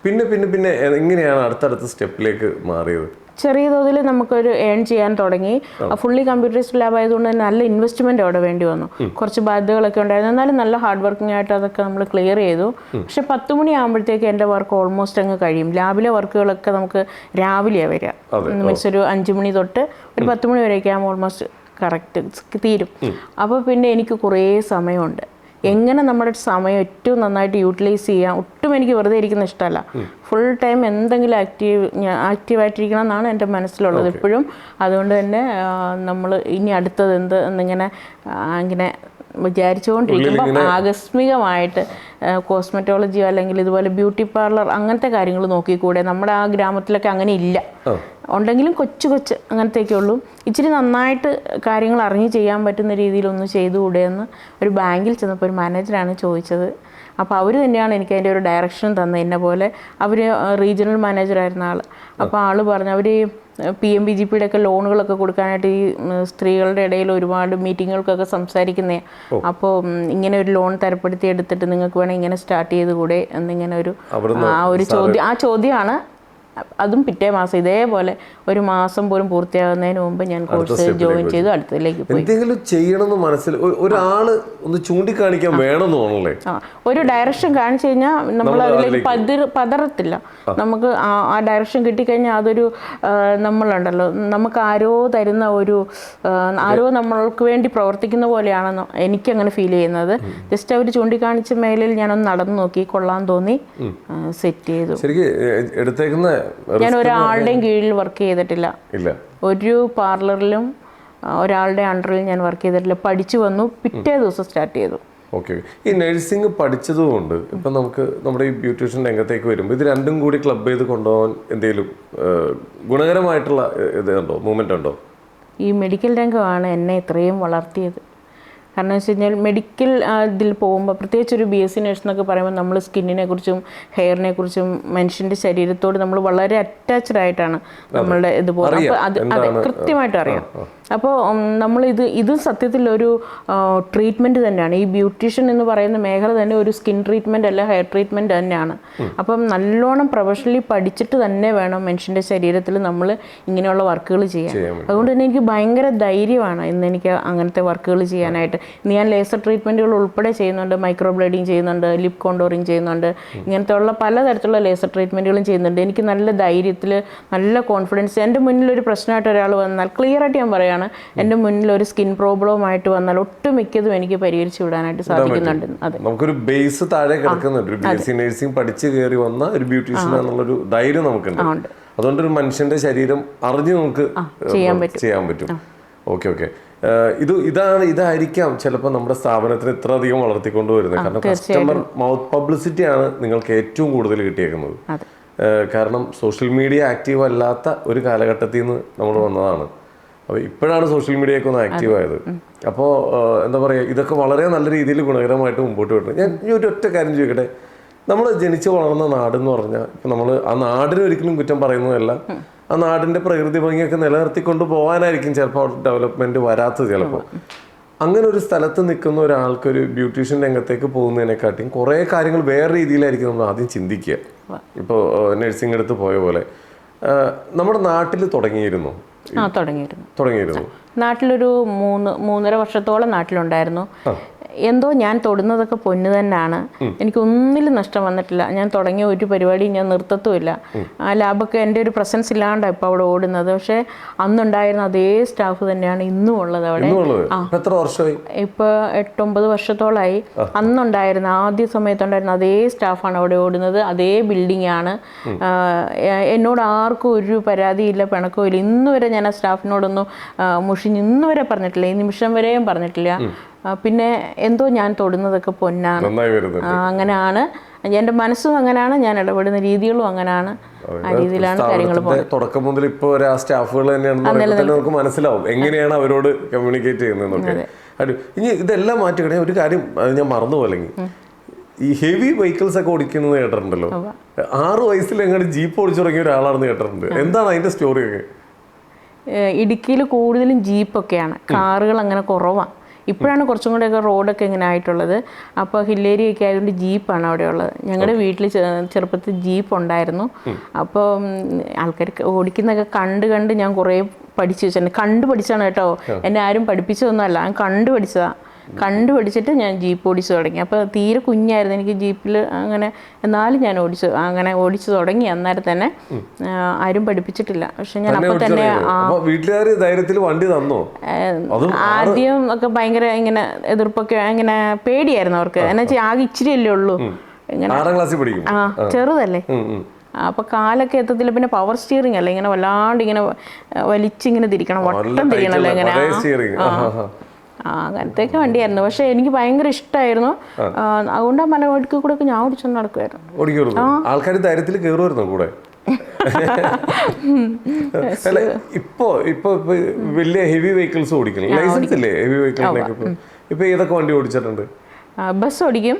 പിന്നെ പിന്നെ പിന്നെ എങ്ങനെയാണ് അടുത്തടുത്ത സ്റ്റെപ്പിലേക്ക് മാറിയത്? ചെറിയ തോതിൽ നമുക്കൊരു ഏൺ ചെയ്യാൻ തുടങ്ങി. ഫുള്ളി കമ്പ്യൂട്ടറൈസ്ഡ് ലാബ് ആയതുകൊണ്ട് തന്നെ നല്ല ഇൻവെസ്റ്റ്മെൻറ്റ് അവിടെ വേണ്ടി വന്നു. കുറച്ച് ബാധ്യതകളൊക്കെ ഉണ്ടായിരുന്നു, എന്നാലും നല്ല ഹാർഡ് വർക്കിംഗ് ആയിട്ട് അതൊക്കെ നമ്മൾ ക്ലിയർ ചെയ്തു. പക്ഷെ 10 മണിയാകുമ്പോഴത്തേക്ക് എൻ്റെ വർക്ക് ഓൾമോസ്റ്റ് അങ്ങ് കഴിയും. ലാബിലെ വർക്കുകളൊക്കെ നമുക്ക് രാവിലെയാണ് വരിക. മീൻസ് ഒരു 5 മണി തൊട്ട് ഒരു 10 മണി വരെയൊക്കെ ആകുമ്പോൾ ഓൾമോസ്റ്റ് കറക്റ്റ് തീരും. അപ്പോൾ പിന്നെ എനിക്ക് കുറേ സമയമുണ്ട്. എങ്ങനെ നമ്മുടെ സമയം ഏറ്റവും നന്നായിട്ട് യൂട്ടിലൈസ് ചെയ്യാം. ഒട്ടും എനിക്ക് വെറുതെ ഇരിക്കുന്ന ഇഷ്ടമല്ല. ഫുൾ ടൈം എന്തെങ്കിലും ആക്റ്റീവായിട്ടിരിക്കണം എന്നാണ് എൻ്റെ മനസ്സിലുള്ളത് എപ്പോഴും. അതുകൊണ്ട് തന്നെ നമ്മൾ ഇനി അടുത്തത് എന്നിങ്ങനെ വിചാരിച്ചുകൊണ്ടിരിക്കുമ്പോൾ ആകസ്മികമായിട്ട് കോസ്മെറ്റോളജിയോ അല്ലെങ്കിൽ ഇതുപോലെ ബ്യൂട്ടി പാർലർ അങ്ങനത്തെ കാര്യങ്ങൾ നോക്കിക്കൂടെ? നമ്മുടെ ആ ഗ്രാമത്തിലൊക്കെ അങ്ങനെ ഇല്ല. ഉണ്ടെങ്കിലും കൊച്ചു അങ്ങനത്തെയൊക്കെ ഉള്ളൂ. ഇച്ചിരി നന്നായിട്ട് കാര്യങ്ങൾ അറിഞ്ഞ് ചെയ്യാൻ പറ്റുന്ന രീതിയിലൊന്ന് ചെയ്തുകൂടെ എന്ന് ഒരു ബാങ്കിൽ ചെന്നപ്പോൾ ഒരു മാനേജറാണ് ചോദിച്ചത്. അപ്പോൾ അവർ തന്നെയാണ് എനിക്ക് അതിൻ്റെ ഒരു ഡയറക്ഷൻ തന്നത്. എന്നെ പോലെ അവർ റീജിയണൽ മാനേജറായിരുന്ന ആൾ. അപ്പോൾ ആൾ പറഞ്ഞു, അവർ PMBGPയുടെ ഒക്കെ ലോണുകളൊക്കെ കൊടുക്കാനായിട്ട് ഈ സ്ത്രീകളുടെ ഇടയിൽ ഒരുപാട് മീറ്റിങ്ങുകൾക്കൊക്കെ സംസാരിക്കുന്നേ. അപ്പോൾ ഇങ്ങനെ ഒരു ലോൺ തരപ്പെടുത്തി എടുത്തിട്ട് നിങ്ങൾക്ക് വേണമെങ്കിൽ ഇങ്ങനെ സ്റ്റാർട്ട് ചെയ്ത് കൂടെ എന്നിങ്ങനെ ഒരു ചോദ്യമാണ്. അതും പിറ്റേ മാസം ഇതേപോലെ 1 മാസം പോലും പൂർത്തിയാകുന്നതിന് മുമ്പ് ഞാൻ കോഴ്സ് ജോയിൻ ചെയ്തു അടുത്തതിലേക്ക് പോയി. എന്തെങ്കിലും ചെയ്യണമെന്ന് മനസ്സിൽ ഒരാള് ഒന്ന് ചൂണ്ടിക്കാണിക്കാൻ വേണമെന്ന് തോന്നല്ലേ? ഒരു ഡയറക്ഷൻ കാണിച്ചു കഴിഞ്ഞാൽ നമ്മൾ അതിലേക്ക് പതറത്തില്ല. നമുക്ക് ആ ഡയറക്ഷൻ കിട്ടിക്കഴിഞ്ഞാൽ അതൊരു നമ്മളുണ്ടല്ലോ, നമുക്ക് ആരോ തരുന്ന ആരോ നമ്മൾക്ക് വേണ്ടി പ്രവർത്തിക്കുന്ന പോലെയാണെന്ന് എനിക്കങ്ങനെ ഫീൽ ചെയ്യുന്നത്. ജസ്റ്റ് അവർ ചൂണ്ടിക്കാണിച്ച മേലിൽ ഞാനൊന്ന് നടന്നു നോക്കി, കൊള്ളാൻ തോന്നി, സെറ്റ് ചെയ്തു. എടുത്തേക്കുന്ന ഞാൻ ഒരാളുടെയും കീഴിൽ വർക്ക് ചെയ്തിട്ടില്ല. ഒരു പാർലറിലും ഒരാളുടെ അണ്ടറിൽ ഞാൻ വർക്ക് ചെയ്തിട്ടില്ല. പഠിച്ചു വന്നു, പിറ്റേ ദിവസം സ്റ്റാർട്ട് ചെയ്തു. ഓക്കെ. ഈ നഴ്സിംഗ് പഠിച്ചതുകൊണ്ട് ഇപ്പം നമുക്ക് നമ്മുടെ ഈ ബ്യൂട്ടീഷ്യൻ രംഗത്തേക്ക് വരുമ്പോൾ ഇത് രണ്ടും കൂടി ക്ലബ് ചെയ്ത് കൊണ്ടുപോകാൻ എന്തെങ്കിലും ഗുണകരമായിട്ടുള്ള ഇതുണ്ടോ, മൂവ്മെൻ്റ് ഉണ്ടോ? ഈ മെഡിക്കൽ രംഗമാണ് എന്നെ ഇത്രയും വളർത്തിയത്. കാരണം വെച്ച് കഴിഞ്ഞാൽ മെഡിക്കൽ ഇതിൽ പോകുമ്പോൾ, പ്രത്യേകിച്ച് ഒരു BSc നഴ്സ് എന്നൊക്കെ പറയുമ്പോൾ നമ്മൾ സ്കിന്നിനെ കുറിച്ചും ഹെയറിനെ കുറിച്ചും മനുഷ്യൻ്റെ ശരീരത്തോട് നമ്മൾ വളരെ അറ്റാച്ച്ഡ് ആയിട്ടാണ് നമ്മളുടെ ഇത് പോകുന്നത്. അപ്പോൾ അതെ, കൃത്യമായിട്ട് അറിയാം. അപ്പോൾ നമ്മൾ ഇത് സത്യത്തിലൊരു ട്രീറ്റ്മെൻറ്റ് തന്നെയാണ്. ഈ ബ്യൂട്ടീഷ്യൻ എന്ന് പറയുന്ന മേഖല തന്നെ ഒരു സ്കിൻ ട്രീറ്റ്മെൻറ്റ് അല്ല, ഹെയർ ട്രീറ്റ്മെൻറ്റ് തന്നെയാണ്. അപ്പം നല്ലോണം പ്രൊഫഷണലി പഠിച്ചിട്ട് തന്നെ വേണം മനുഷ്യൻ്റെ ശരീരത്തിൽ നമ്മൾ ഇങ്ങനെയുള്ള വർക്കുകൾ ചെയ്യാൻ. അതുകൊണ്ട് തന്നെ എനിക്ക് ഭയങ്കര ധൈര്യമാണ് ഇന്ന് എനിക്ക് അങ്ങനത്തെ വർക്കുകൾ ചെയ്യാനായിട്ട്. ഞാൻ ലേസർ ട്രീറ്റ്മെൻറ്റുകൾ ഉൾപ്പെടെ ചെയ്യുന്നുണ്ട്, മൈക്രോ ബ്ലേഡിങ് ചെയ്യുന്നുണ്ട്, ലിപ് കോണ്ടോറിങ് ചെയ്യുന്നുണ്ട്, ഇങ്ങനത്തെ ഉള്ള പലതരത്തിലുള്ള ലേസർ ട്രീറ്റ്മെൻറ്റുകളും ചെയ്യുന്നുണ്ട്. എനിക്ക് നല്ല ധൈര്യത്തിൽ, നല്ല കോൺഫിഡൻസ്. എൻ്റെ മുന്നിലൊരു പ്രശ്നമായിട്ട് ഒരാൾ വന്നാൽ ക്ലിയറായിട്ട് ഞാൻ പറയുകയാണ്, എൻ്റെ മുന്നിൽ ഒരു സ്കിൻ പ്രോബ്ലമായിട്ട് വന്നാൽ ഒട്ടുമിക്കതും എനിക്ക് പരിഹരിച്ചു വിടാനായിട്ട് സാധിക്കുന്നുണ്ട്. അതെ, നമുക്കൊരു ബേസ് താഴെ കിടക്കുന്നുണ്ട്. ഒരു BSc നഴ്സിംഗ് പഠിച്ച് കയറി വന്ന ഒരു ബ്യൂട്ടീഷ്യൻ എന്നുള്ളൊരു ധൈര്യം നമുക്കുണ്ട്. അതുകൊണ്ട് ഒരു മനുഷ്യന്റെ ശരീരം അറിഞ്ഞ് നമുക്ക് ചെയ്യാൻ പറ്റും. ഓക്കെ. ഇതായിരിക്കാം ചിലപ്പോൾ നമ്മുടെ സ്ഥാപനത്തിന് ഇത്ര അധികം വളർത്തിക്കൊണ്ട് വരുന്നത്. കാരണം കസ്റ്റമർ മൗത്ത് പബ്ലിസിറ്റിയാണ് നിങ്ങൾക്ക് ഏറ്റവും കൂടുതൽ കിട്ടിയേക്കുന്നത്. കാരണം സോഷ്യൽ മീഡിയ ആക്റ്റീവ് അല്ലാത്ത ഒരു കാലഘട്ടത്തിൽ നിന്ന് നമ്മൾ വന്നതാണ്. അപ്പോൾ ഇപ്പോഴാണ് സോഷ്യൽ മീഡിയയൊക്കെ ഒന്ന് ആക്റ്റീവ് ആയത്. അപ്പോൾ എന്താ പറയുക, ഇതൊക്കെ വളരെ നല്ല രീതിയിൽ ഗുണകരമായിട്ട് മുമ്പോട്ട് വരുന്നത്. ഞാൻ ഒരു ഒറ്റ കാര്യം ചോദിക്കട്ടെ, നമ്മൾ ജനിച്ചു വളർന്ന നാടെന്ന് പറഞ്ഞാൽ ഇപ്പം നമ്മൾ ആ നാടിന് ഒരിക്കലും കുറ്റം പറയുന്നതല്ല, ആ നാടിൻ്റെ പ്രകൃതി ഭംഗിയൊക്കെ നിലനിർത്തിക്കൊണ്ട് പോകാനായിരിക്കും ചിലപ്പോൾ ഡെവലപ്മെൻറ്റ് വരാത്തത്. ചിലപ്പോൾ അങ്ങനെ ഒരു സ്ഥലത്ത് നിൽക്കുന്ന ഒരാൾക്കൊരു ബ്യൂട്ടീഷ്യൻ രംഗത്തേക്ക് പോകുന്നതിനെക്കാട്ടിയും കുറേ കാര്യങ്ങൾ വേറെ രീതിയിലായിരിക്കും നമ്മൾ ആദ്യം ചിന്തിക്കുക. ഇപ്പോൾ നഴ്സിംഗ് എടുത്ത് പോയ പോലെ നമ്മുടെ നാട്ടിൽ തുടങ്ങിയിരുന്നു. നാട്ടിലൊരു 3.5 വർഷത്തോളം നാട്ടിലുണ്ടായിരുന്നു. എന്തോ ഞാൻ തൊടുന്നതൊക്കെ പൊന്ന് തന്നെയാണ്. എനിക്കൊന്നിലും നഷ്ടം വന്നിട്ടില്ല. ഞാൻ തുടങ്ങിയ ഒരു പരിപാടിയും ഞാൻ നിർത്തത്തുമില്ല. ആ ലാബൊക്കെ എൻ്റെ ഒരു പ്രസൻസ് ഇല്ലാണ്ടാണ് ഇപ്പോൾ അവിടെ ഓടുന്നത്. പക്ഷേ അന്നുണ്ടായിരുന്ന അതേ സ്റ്റാഫ് തന്നെയാണ് ഇന്നും ഉള്ളത് അവിടെ. ഇപ്പോൾ 8-9 വർഷത്തോളമായി. അന്നുണ്ടായിരുന്ന ആദ്യ സമയത്തുണ്ടായിരുന്ന അതേ സ്റ്റാഫാണ് അവിടെ ഓടുന്നത്. അതേ ബിൽഡിംഗ് ആണ്. എന്നോട് ആർക്കും ഒരു പരാതിയില്ല, പിണക്കവും ഇല്ല. ഇന്ന് വരെ ഞാൻ ആ സ്റ്റാഫിനോടൊന്നും മുഷിഞ്ഞ് ഇന്ന് വരെ പറഞ്ഞിട്ടില്ല, ഈ നിമിഷം വരെയും പറഞ്ഞിട്ടില്ല. പിന്നെ എന്തോ ഞാൻ തൊടുന്നതൊക്കെ പൊന്നാണ്. അങ്ങനെയാണ് എൻ്റെ മനസ്സും, അങ്ങനെയാണ് ഞാൻ ഇടപെടുന്ന രീതികളും അങ്ങനെയാണ്. ആ രീതിയിലാണ് കാര്യങ്ങൾ പോകുന്നത്. തുടക്കം മുതൽ ഇപ്പോൾ ആ സ്റ്റാഫുകൾ തന്നെയാണ് നമുക്ക് മനസ്സിലാവും എങ്ങനെയാണ് അവരോട് കമ്മ്യൂണിക്കേറ്റ് ചെയ്യുന്നതെന്നൊക്കെ. ഇനി ഇതെല്ലാം മാറ്റിക്കണേ ഒരു കാര്യം ഞാൻ മറന്നുപോലെങ്കിൽ, ഈ ഹെവി വെഹിക്കിൾസ് ഒക്കെ ഓടിക്കുന്നത് കേട്ടിട്ടുണ്ടല്ലോ. 6 വയസ്സിൽ എങ്ങനെ ജീപ്പ് ഓടിച്ചു തുടങ്ങിയ ഒരാളാണെന്ന് കേട്ടിട്ടുണ്ട്. എന്താണ് അതിന്റെ സ്റ്റോറിയൊക്കെ? ഇടുക്കിയിൽ കൂടുതലും ജീപ്പൊക്കെയാണ്, കാറുകൾ അങ്ങനെ കുറവാണ്. ഇപ്പോഴാണ് കുറച്ചും കൂടെയൊക്കെ റോഡൊക്കെ ഇങ്ങനെ ആയിട്ടുള്ളത്. അപ്പോൾ ഹില്ലേരിയൊക്കെ ആയതുകൊണ്ട് ജീപ്പാണ് അവിടെ ഉള്ളത്. ഞങ്ങളുടെ വീട്ടിൽ ചെറുപ്പത്തിൽ ജീപ്പ് ഉണ്ടായിരുന്നു. അപ്പോൾ ആൾക്കാർ ഓടിക്കുന്നതൊക്കെ കണ്ട് ഞാൻ കുറേ പഠിച്ചു വെച്ചിട്ടുണ്ട്. പഠിച്ചാണ് കേട്ടോ, എന്നെ ആരും പഠിപ്പിച്ചതൊന്നുമല്ല, ഞാൻ കണ്ടുപഠിച്ചിട്ട് ഞാൻ ജീപ്പ് ഓടിച്ചു തുടങ്ങി. അപ്പോൾ തീരെ കുഞ്ഞായിരുന്നു എനിക്ക് ജീപ്പിൽ അങ്ങനെ, എന്നാലും ഞാൻ ഓടിച്ചു തുടങ്ങി. അന്നേരം തന്നെ ആരും പഠിപ്പിച്ചിട്ടില്ല. പക്ഷെ ഞാൻ അപ്പോൾ തന്നെ ആദ്യം ഒക്കെ ഭയങ്കര ഇങ്ങനെ എതിർപ്പൊക്കെ, ഇങ്ങനെ പേടിയായിരുന്നു അവർക്ക്. എന്നാ വെച്ചാൽ ആകെ ഇച്ചിരിയല്ലേ ഉള്ളൂ, ഇങ്ങനെ ചെറുതല്ലേ. അപ്പോൾ കാലൊക്കെ എത്തത്തില്ല. പിന്നെ പവർ സ്റ്റിയറിംഗ് അല്ല, ഇങ്ങനെ വല്ലാണ്ട് ഇങ്ങനെ വലിച്ചിങ്ങനെ തിരിക്കണം, വട്ടം തിരിക്കണല്ലോ ഇങ്ങനെ. അങ്ങനത്തെയൊക്കെ വണ്ടിയായിരുന്നു. പക്ഷെ എനിക്ക് ഭയങ്കര ഇഷ്ടമായിരുന്നു. അതുകൊണ്ട് ആ മലവഴിക്ക് കൂടെ ഒക്കെ ഞാൻ ഓടിച്ചോണ്ട് നടക്കുമായിരുന്നു. ആൾക്കാർ ധൈര്യത്തിൽ കയറുമായിരുന്നു കൂടെ. ഇപ്പൊ വലിയ ഹെവി വെഹിക്കിൾസ് ഓടിക്കണം, ലൈസൻസ് ഇല്ലേ ഹെവി വെഹിക്കിളിനൊക്കെ? ഇപ്പൊ ഏതൊക്കെ വണ്ടി ഓടിച്ചിട്ടുണ്ട്? ബസ് ഓടിക്കും,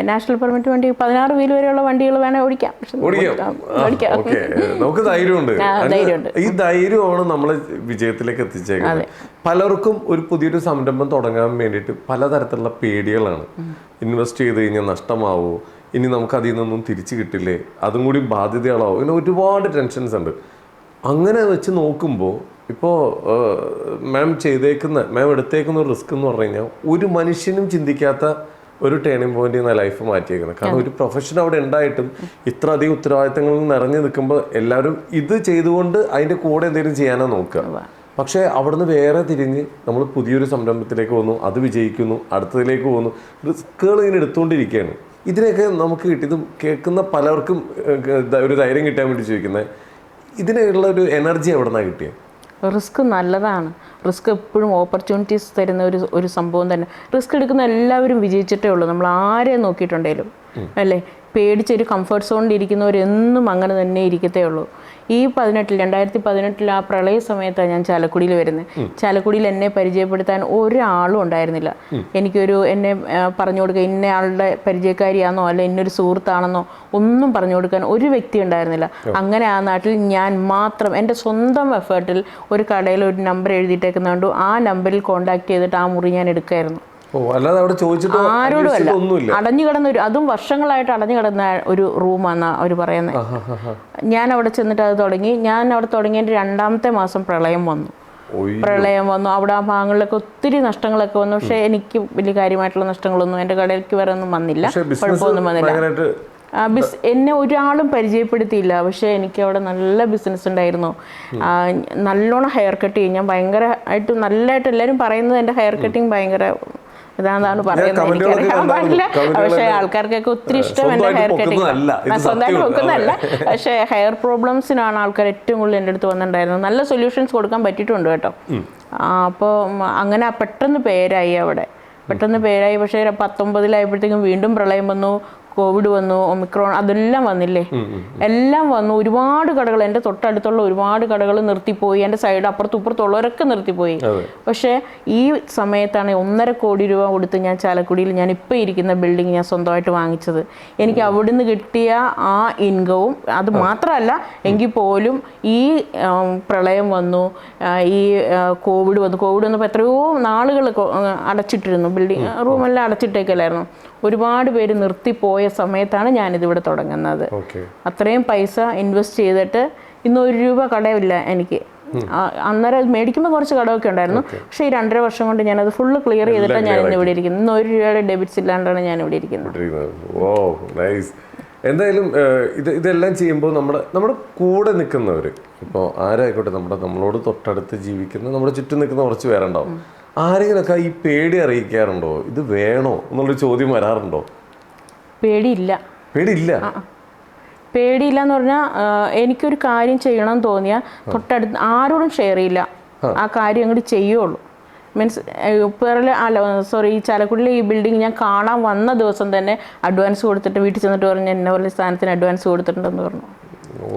നാഷണൽ പെർമിറ്റ് വണ്ടി 16 വീൽ വരെയുള്ള വണ്ടികൾ വേണേൽ ഓടിക്കാം. നമുക്ക് ധൈര്യമുണ്ട്. ഈ ധൈര്യമാണ് നമ്മളെ വിജയത്തിലേക്ക് എത്തിച്ചേക്കുന്നത്. പലർക്കും ഒരു പുതിയൊരു സംരംഭം തുടങ്ങാൻ വേണ്ടിയിട്ട് പലതരത്തിലുള്ള പേടികളാണ്. ഇൻവെസ്റ്റ് ചെയ്ത് കഴിഞ്ഞാൽ നഷ്ടമാവോ, ഇനി നമുക്ക് അതിൽ നിന്നൊന്നും തിരിച്ചു കിട്ടില്ലേ, അതും കൂടി ബാധ്യതകളാവും, ഇങ്ങനെ ഒരുപാട് ടെൻഷൻസ് ഉണ്ട്. അങ്ങനെ വെച്ച് നോക്കുമ്പോൾ ഇപ്പോൾ മാം എടുത്തേക്കുന്ന ഒരു റിസ്ക് എന്ന് പറഞ്ഞു കഴിഞ്ഞാൽ ഒരു മനുഷ്യനും ചിന്തിക്കാത്ത ഒരു ടേണിംഗ് പോയിന്റ് എന്ന ലൈഫ് മാറ്റിയേക്കുന്നത്. കാരണം ഒരു പ്രൊഫഷൻ അവിടെ ഉണ്ടായിട്ടും ഇത്ര അധികം ഉത്തരവാദിത്തങ്ങളിൽ നിറഞ്ഞു നിൽക്കുമ്പോൾ എല്ലാവരും ഇത് ചെയ്തുകൊണ്ട് അതിൻ്റെ കൂടെ എന്തെങ്കിലും ചെയ്യാനാണ് നോക്കുക. പക്ഷേ അവിടുന്ന് വേറെ തിരിഞ്ഞ് നമ്മൾ പുതിയൊരു സംരംഭത്തിലേക്ക് വന്നു, അത് വിജയിക്കുന്നു, അടുത്തതിലേക്ക് പോകുന്നു, റിസ്ക്കുകൾ ഇങ്ങനെ എടുത്തുകൊണ്ടിരിക്കുകയാണ്. ഇതിനൊക്കെ നമുക്ക് കിട്ടിയതും കേൾക്കുന്ന പലർക്കും ഒരു ധൈര്യം കിട്ടാൻ വേണ്ടി ചോദിക്കുന്നത്, ഇതിനുള്ള ഒരു എനർജി എവിടെ നിന്നാണ് കിട്ടിയത്? റിസ്ക് നല്ലതാണ്. റിസ്ക് എപ്പോഴും ഓപ്പർച്യൂണിറ്റീസ് തരുന്ന ഒരു സംഭവം തന്നെ. റിസ്ക് എടുക്കുന്ന എല്ലാവരും വിജയിച്ചിട്ടേ ഉള്ളൂ, നമ്മൾ ആരെയും നോക്കിയിട്ടുണ്ടെങ്കിലും അല്ലേ. പേടിച്ചൊരു കംഫർട്ട് സോണിൽ ഇരിക്കുന്നവരെന്നും അങ്ങനെ തന്നെ ഇരിക്കത്തേ ഉള്ളൂ. ഈ 2018 ആ പ്രളയ സമയത്താണ് ഞാൻ ചാലക്കുടിയിൽ വരുന്നത്. ചാലക്കുടിയിൽ എന്നെ പരിചയപ്പെടുത്താൻ ഒരാളും ഉണ്ടായിരുന്നില്ല. എന്നെ പറഞ്ഞു കൊടുക്കുക ഇന്നയാളുടെ പരിചയക്കാരിയാണെന്നോ അല്ല ഇന്നൊരു സുഹൃത്താണെന്നോ ഒന്നും പറഞ്ഞു കൊടുക്കാൻ ഒരു വ്യക്തി ഉണ്ടായിരുന്നില്ല. അങ്ങനെ ആ നാട്ടിൽ ഞാൻ മാത്രം എൻ്റെ സ്വന്തം എഫേർട്ടിൽ ഒരു കടയിൽ ഒരു നമ്പർ എഴുതിയിട്ടേക്കുന്നുണ്ട്. ആ നമ്പറിൽ കോൺടാക്ട് ചെയ്തിട്ട് ആ മുറി ഞാൻ എടുക്കുമായിരുന്നു. ആരോടും അല്ല. അടഞ്ഞു കിടന്ന അതും വർഷങ്ങളായിട്ട് അടഞ്ഞു കിടന്ന ഒരു റൂമാണെന്നാണ് അവർ പറയുന്നത്. ഞാൻ അവിടെ ചെന്നിട്ട് അത് തുടങ്ങി. ഞാൻ അവിടെ തുടങ്ങിയതിൻ്റെ 2ാമത്തെ മാസം പ്രളയം വന്നു. അവിടെ ആ ഭാഗങ്ങളിലൊക്കെ ഒത്തിരി നഷ്ടങ്ങളൊക്കെ വന്നു. പക്ഷേ എനിക്ക് വലിയ കാര്യമായിട്ടുള്ള നഷ്ടങ്ങളൊന്നും എൻ്റെ കടയിലേക്ക് വരെ ഒന്നും വന്നില്ല, കുഴപ്പമൊന്നും വന്നില്ല. എന്നെ ഒരാളും പരിചയപ്പെടുത്തിയില്ല. പക്ഷേ എനിക്ക് അവിടെ നല്ല ബിസിനസ് ഉണ്ടായിരുന്നു. നല്ലോണം ഹെയർ കട്ട് ചെയ്യും ഞാൻ. ഭയങ്കരമായിട്ട് നല്ലതായിട്ട് എല്ലാവരും പറയുന്നത് എൻ്റെ ഹെയർ കട്ടിങ് ഭയങ്കര ഇതാണ് പറയുന്നത്, എനിക്കറിയാൻ പാടില്ല. പക്ഷേ ആൾക്കാർക്കൊക്കെ ഒത്തിരി ഇഷ്ടം എൻ്റെ ഹെയർ കട്ടിങ്. സ്വന്തമായിട്ട് വെക്കുന്നതല്ല, പക്ഷേ ഹെയർ പ്രോബ്ലംസിനാണ് ആൾക്കാർ ഏറ്റവും കൂടുതൽ എൻ്റെ അടുത്ത് വന്നിട്ടുണ്ടായിരുന്നത്. നല്ല സൊല്യൂഷൻസ് കൊടുക്കാൻ പറ്റിയിട്ടുണ്ട് കേട്ടോ. അപ്പോൾ അങ്ങനെ പെട്ടെന്ന് പേരായി അവിടെ, പെട്ടെന്ന് പേരായി. പക്ഷേ 19 വീണ്ടും പ്രളയം വന്നു, കോവിഡ് വന്നു, ഒമിക്രോൺ, അതെല്ലാം വന്നില്ലേ, എല്ലാം വന്നു. ഒരുപാട് കടകൾ, എൻ്റെ തൊട്ടടുത്തുള്ള ഒരുപാട് കടകൾ നിർത്തിപ്പോയി. എൻ്റെ സൈഡ് അപ്പുറത്തും ഇപ്പുറത്തുള്ളവരൊക്കെ നിർത്തിപ്പോയി. പക്ഷേ ഈ സമയത്താണ് 1.5 കോടി രൂപ കൊടുത്ത് ഞാൻ ചാലക്കുടിയിൽ ഞാൻ ഇപ്പോൾ ഇരിക്കുന്ന ബിൽഡിംഗ് ഞാൻ സ്വന്തമായിട്ട് വാങ്ങിച്ചത്. എനിക്ക് അവിടുന്ന് കിട്ടിയ ആ ഇൻകവും അത് മാത്രമല്ല എങ്കിൽ പോലും ഈ പ്രളയം വന്നു, ഈ കോവിഡ് വന്നപ്പോൾ എത്രയോ നാളുകൾ അടച്ചിട്ടിരുന്നു, ബിൽഡിംഗ് റൂമെല്ലാം അടച്ചിട്ടേക്കല്ലായിരുന്നു. ഒരുപാട് പേര് നിർത്തിപ്പോയ സമയത്താണ് ഞാനിതിവിടെ തുടങ്ങുന്നത്. അത്രയും പൈസ ഇൻവെസ്റ്റ് ചെയ്തിട്ട് ഇന്ന് 1 രൂപ കടമില്ല എനിക്ക്. അന്നേരം മേടിക്കുമ്പോൾ കുറച്ച് കടമൊക്കെ ഉണ്ടായിരുന്നു. പക്ഷേ ഈ 2.5 വർഷം കൊണ്ട് ഞാനത് ഫുള്ള് ക്ലിയർ ചെയ്തിട്ടാണ് ഞാൻ ഇന്ന് ഇവിടെ ഇരിക്കുന്നത്. ഇന്ന് 1 രൂപയുടെ ഡെബിറ്റ്സ് ഇല്ലാണ്ടാണ് ഞാൻ ഇവിടെ ഇരിക്കുന്നത്. എന്തായാലും ഇതെല്ലാം ചെയ്യുമ്പോൾ നമ്മുടെ കൂടെ നിൽക്കുന്നവർ, ഇപ്പോൾ ആരായിക്കോട്ടെ, നമ്മളോട് തൊട്ടടുത്ത് ജീവിക്കുന്ന നമ്മുടെ ചുറ്റും നിൽക്കുന്ന കുറച്ച് പേരുണ്ടാവും. ആരെങ്കിലൊക്കെ ഈ പേടി അറിയിക്കാറുണ്ടോ? ഇത് വേണോ എന്നുള്ളൊരു ചോദ്യം വരാറുണ്ടോ? പേടിയില്ല എന്ന് പറഞ്ഞാൽ എനിക്കൊരു കാര്യം ചെയ്യണമെന്ന് തോന്നിയാൽ തൊട്ടടുത്ത് ആരോടും ഷെയർ ചെയ്യില്ല, ആ കാര്യം അങ്ങോട്ട് ചെയ്യുള്ളൂ. മീൻസ് ഈ ചാലക്കുടിയിലെ ഈ ബിൽഡിംഗ് ഞാൻ കാണാൻ വന്ന ദിവസം തന്നെ അഡ്വാൻസ് കൊടുത്തിട്ട് വീട്ടിൽ ചെന്നിട്ട് പറഞ്ഞു എന്നെ പോലെ സ്ഥാനത്തിന് അഡ്വാൻസ് കൊടുത്തിട്ടുണ്ടെന്ന് പറഞ്ഞു.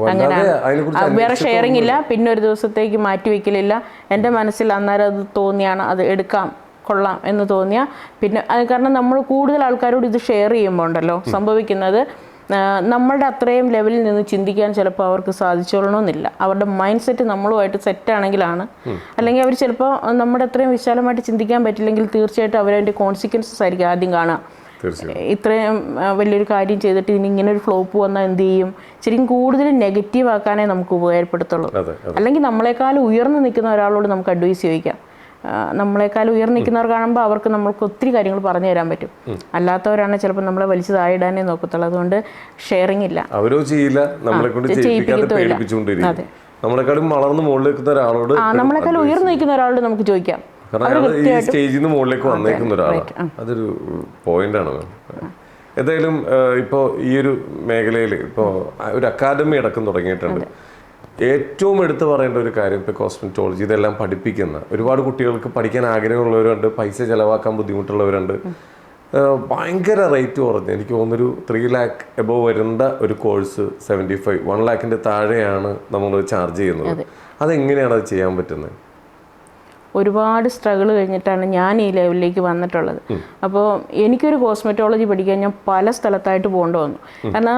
അങ്ങനെയാണ്, വേറെ ഷെയറിങ് ഇല്ല. പിന്നെ ഒരു ദിവസത്തേക്ക് മാറ്റി വയ്ക്കലില്ല. എൻ്റെ മനസ്സിൽ അന്നേരം അത് തോന്നിയാണ് അത് എടുക്കാം, കൊള്ളാം എന്ന് തോന്നിയാൽ പിന്നെ കാരണം നമ്മൾ കൂടുതൽ ആൾക്കാരോട് ഇത് ഷെയർ ചെയ്യുമ്പോൾ ഉണ്ടല്ലോ സംഭവിക്കുന്നത്, നമ്മളുടെ അത്രയും ലെവലിൽ നിന്ന് ചിന്തിക്കാൻ ചിലപ്പോൾ അവർക്ക് സാധിച്ചോളണമെന്നില്ല. അവരുടെ മൈൻഡ് സെറ്റ് നമ്മളുമായിട്ട് സെറ്റാണെങ്കിലാണ്. അല്ലെങ്കിൽ അവർ ചിലപ്പോൾ നമ്മുടെ അത്രയും വിശാലമായിട്ട് ചിന്തിക്കാൻ പറ്റില്ലെങ്കിൽ തീർച്ചയായിട്ടും അവരതിൻ്റെ കോൺസിക്വൻസസ് ആയിരിക്കും ആദ്യം കാണുക. ഇത്രയും വലിയൊരു കാര്യം ചെയ്തിട്ട് ഇനി ഇങ്ങനെ ഒരു ഫ്ലോപ്പ് വന്നാൽ എന്ത് ചെയ്യും? ശരിക്കും കൂടുതൽ നെഗറ്റീവ് ആക്കാനേ നമുക്ക് ഉപകാരപ്പെടുത്തുള്ളൂ. അല്ലെങ്കിൽ നമ്മളെക്കാൾ ഉയർന്നു നിൽക്കുന്ന ഒരാളോട് നമുക്ക് അഡ്വൈസ് ചോദിക്കാം. നമ്മളെക്കാൾ ഉയർന്നു നിൽക്കുന്നവർ കാണുമ്പോൾ അവർക്ക് നമ്മൾക്ക് ഒത്തിരി കാര്യങ്ങൾ പറഞ്ഞു തരാൻ പറ്റും. അല്ലാത്തവരാണ് ചിലപ്പോൾ നമ്മളെ വലിച്ചു താഴെയിടാനേ നോക്കത്തുള്ളൂ. അതുകൊണ്ട് ഷെയറിങ് ഇല്ല, നമ്മളെക്കാളും വളർന്ന് മുകളിൽ നിൽക്കുന്ന ഒരാളോട്, നമ്മളെക്കാൾ ഉയർന്നു നിൽക്കുന്ന ഒരാളോട് നമുക്ക് ചോദിക്കാം. ഈ സ്റ്റേജിൽ നിന്ന് മുകളിലേക്ക് വന്നേക്കുന്ന ഒരാളാണ്. അതൊരു പോയിന്റാണ്. എന്തായാലും ഇപ്പോൾ ഈ ഒരു മേഖലയിൽ ഇപ്പോൾ ഒരു അക്കാദമി അടക്കം തുടങ്ങിയിട്ടുണ്ട്. ഏറ്റവും എടുത്തു പറയേണ്ട ഒരു കാര്യം, ഇപ്പോൾ കോസ്മെറ്റോളജി ഇതെല്ലാം പഠിപ്പിക്കുന്ന ഒരുപാട് കുട്ടികൾക്ക് പഠിക്കാൻ ആഗ്രഹമുള്ളവരുണ്ട്, പൈസ ചിലവാക്കാൻ ബുദ്ധിമുട്ടുള്ളവരുണ്ട്. ഭയങ്കര റേറ്റ് കുറഞ്ഞ് എനിക്ക് തോന്നുന്നൊരു 3 lakh എബോവ് വരുന്ന ഒരു കോഴ്സ് 75, 1 lakhന്റെ താഴെയാണ് നമ്മൾ ചാർജ് ചെയ്യുന്നത്. അതെങ്ങനെയാണ് അത് ചെയ്യാൻ പറ്റുന്നത്? ഒരുപാട് സ്ട്രഗിൾ കഴിഞ്ഞിട്ടാണ് ഞാൻ ഈ ലെവലിലേക്ക് വന്നിട്ടുള്ളത്. അപ്പോൾ എനിക്കൊരു കോസ്മെറ്റോളജി പഠിക്കാൻ ഞാൻ പല സ്ഥലത്തായിട്ട് പോകേണ്ടി വന്നു. കാരണം